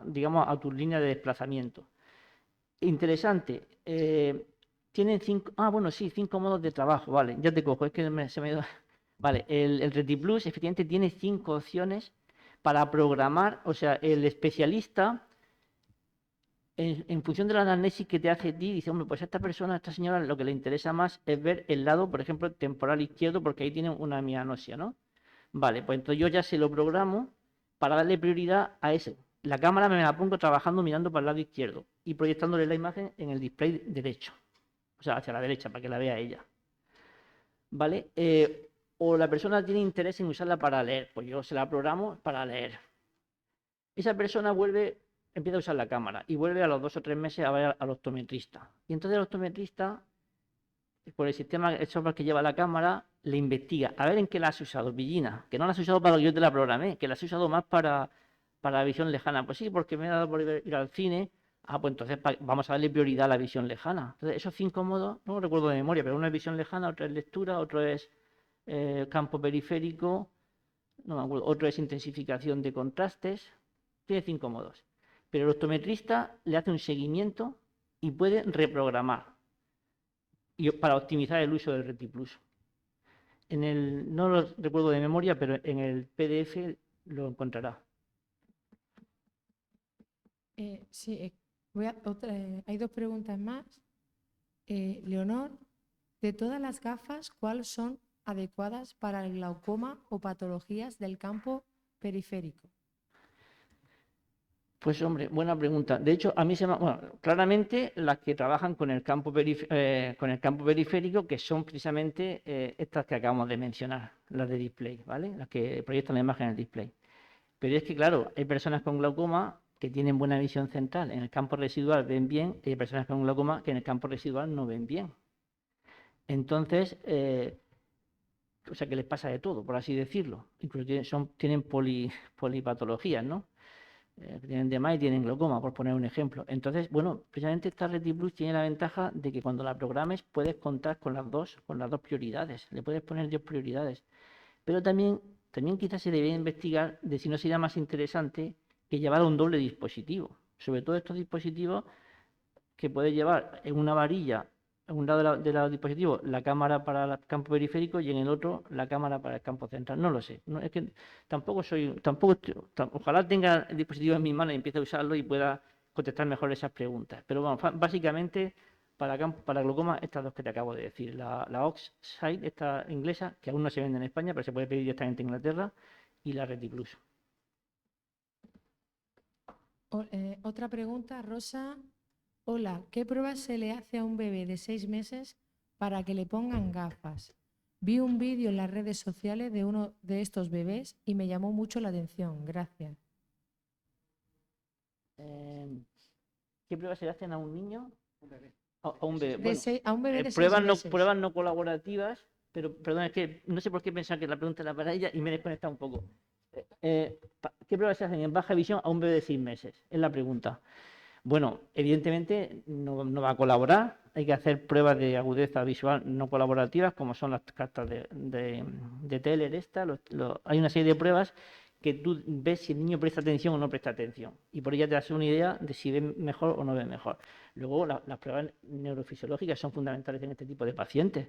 digamos, a tu línea de desplazamiento. Interesante. Tienen 5 modos de trabajo, vale, ya te cojo, es que se me ha ido. Vale, el RetiPlus efectivamente tiene 5 opciones para programar, o sea, el especialista, en función de la anamnesis que te hace a ti, dice, hombre, pues a esta señora, lo que le interesa más es ver el lado, por ejemplo, temporal izquierdo, porque ahí tiene una mianosia, ¿no? Vale, pues entonces yo ya se lo programo para darle prioridad a ese. La cámara me la pongo trabajando mirando para el lado izquierdo y proyectándole la imagen en el display derecho, o sea, hacia la derecha, para que la vea ella. ¿Vale? O la persona tiene interés en usarla para leer, pues yo se la programo para leer. Esa persona empieza a usar la cámara y vuelve a los 2 o 3 meses a ver al optometrista. Y entonces el optometrista, por el sistema, el software que lleva la cámara, le investiga a ver en qué la has usado, Villina, que no la has usado para lo que yo te la programé, que la has usado más para la visión lejana. Pues sí, porque me he dado por ir al cine. Pues entonces vamos a darle prioridad a la visión lejana. Entonces esos 5 modos, no lo recuerdo de memoria, pero uno es visión lejana, otro es lectura, otro es campo periférico, no me acuerdo, otro es intensificación de contrastes. Tiene 5 modos. Pero el optometrista le hace un seguimiento y puede reprogramar para optimizar el uso del RetiPlus. no lo recuerdo de memoria, pero en el PDF lo encontrará. Sí, hay dos preguntas más. Leonor, de todas las gafas, ¿cuáles son adecuadas para el glaucoma o patologías del campo periférico? Pues hombre, buena pregunta. De hecho, a mí claramente las que trabajan con el campo periférico, que son precisamente estas que acabamos de mencionar, las de display, ¿vale? Las que proyectan la imagen en el display. Pero es que, claro, hay personas con glaucoma que tienen buena visión central. En el campo residual ven bien, y hay personas con glaucoma que en el campo residual no ven bien. Entonces, o sea, que les pasa de todo, por así decirlo. Incluso tienen polipatologías, ¿no? Tienen DMA y tienen glaucoma, por poner un ejemplo. Entonces, bueno, precisamente esta RetiPlus tiene la ventaja de que cuando la programes puedes contar con las dos prioridades. Le puedes poner 2 prioridades. Pero también quizás se debería investigar de si no sería más interesante que llevar un doble dispositivo. Sobre todo estos dispositivos que puedes llevar en una varilla, en un lado de los dispositivos, la cámara para el campo periférico y en el otro la cámara para el campo central. No lo sé. No, es que ojalá tenga el dispositivo en mis manos y empiece a usarlo y pueda contestar mejor esas preguntas. Pero bueno, básicamente para glaucoma, estas dos que te acabo de decir. La Oxide, esta inglesa, que aún no se vende en España, pero se puede pedir directamente en Inglaterra, y la RetiPlus. Otra pregunta, Rosa. Hola, ¿qué pruebas se le hace a un bebé de 6 meses para que le pongan gafas? Vi un vídeo en las redes sociales de uno de estos bebés y me llamó mucho la atención. Gracias. ¿Qué pruebas se le hacen a un niño? A un bebé. A un bebé de 6 pruebas meses. Pruebas no colaborativas, pero perdón, es que no sé por qué pensar que la pregunta era para ella y me he desconectado un poco. ¿Qué pruebas se hacen en baja visión a un bebé de 6 meses? Es la pregunta. Bueno, evidentemente no va a colaborar, hay que hacer pruebas de agudeza visual no colaborativas, como son las cartas de Teller. Hay una serie de pruebas que tú ves si el niño presta atención o no presta atención, y por ello te das una idea de si ve mejor o no ve mejor. Luego, las pruebas neurofisiológicas son fundamentales en este tipo de pacientes,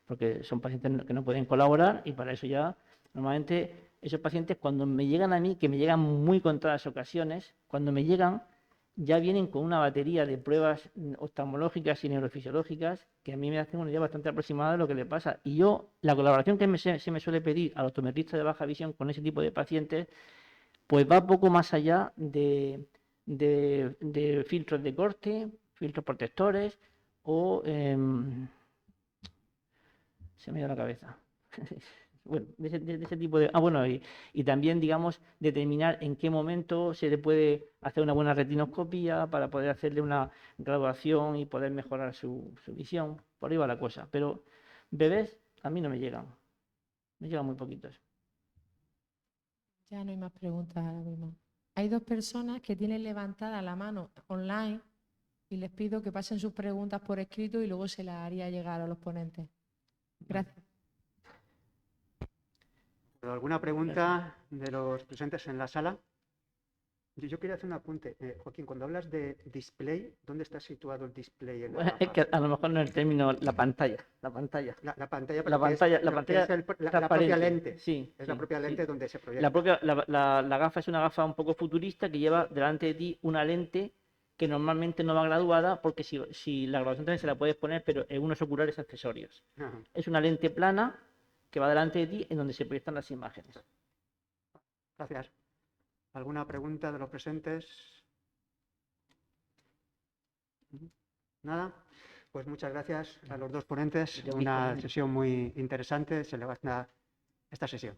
porque son pacientes que no pueden colaborar, y para eso ya, normalmente, esos pacientes, cuando me llegan a mí, que me llegan muy contadas ocasiones, cuando me llegan, ya vienen con una batería de pruebas oftalmológicas y neurofisiológicas que a mí me hacen una idea bastante aproximada de lo que le pasa. Y la colaboración que se me suele pedir al optometrista de baja visión con ese tipo de pacientes, pues va poco más allá de filtros de corte, filtros protectores o... se me dio la cabeza. Bueno, de ese tipo de... bueno, y también, digamos, determinar en qué momento se le puede hacer una buena retinoscopía para poder hacerle una graduación y poder mejorar su visión. Por ahí va la cosa. Pero bebés a mí no me llegan. Me llegan muy poquitos. Ya no hay más preguntas ahora mismo. Hay 2 personas que tienen levantada la mano online y les pido que pasen sus preguntas por escrito y luego se las haría llegar a los ponentes. Gracias. ¿Alguna pregunta de los presentes en la sala? Yo quería hacer un apunte. Joaquín, cuando hablas de display, ¿dónde está situado el display en la Bueno, gafa? es que a lo mejor no es el término, la pantalla. La pantalla, La porque pantalla es la propia transparente. lente. Sí, Es la propia sí. lente donde se proyecta. La gafa es una gafa un poco futurista que lleva delante de ti una lente que normalmente no va graduada, porque si la graduación también se la puedes poner, pero en unos oculares accesorios. Ajá. Es una lente plana que va delante de ti en donde se proyectan las imágenes. Gracias. ¿Alguna pregunta de los presentes? ¿Nada? Pues muchas gracias a los 2 ponentes. Una sesión muy interesante. Se levanta esta sesión.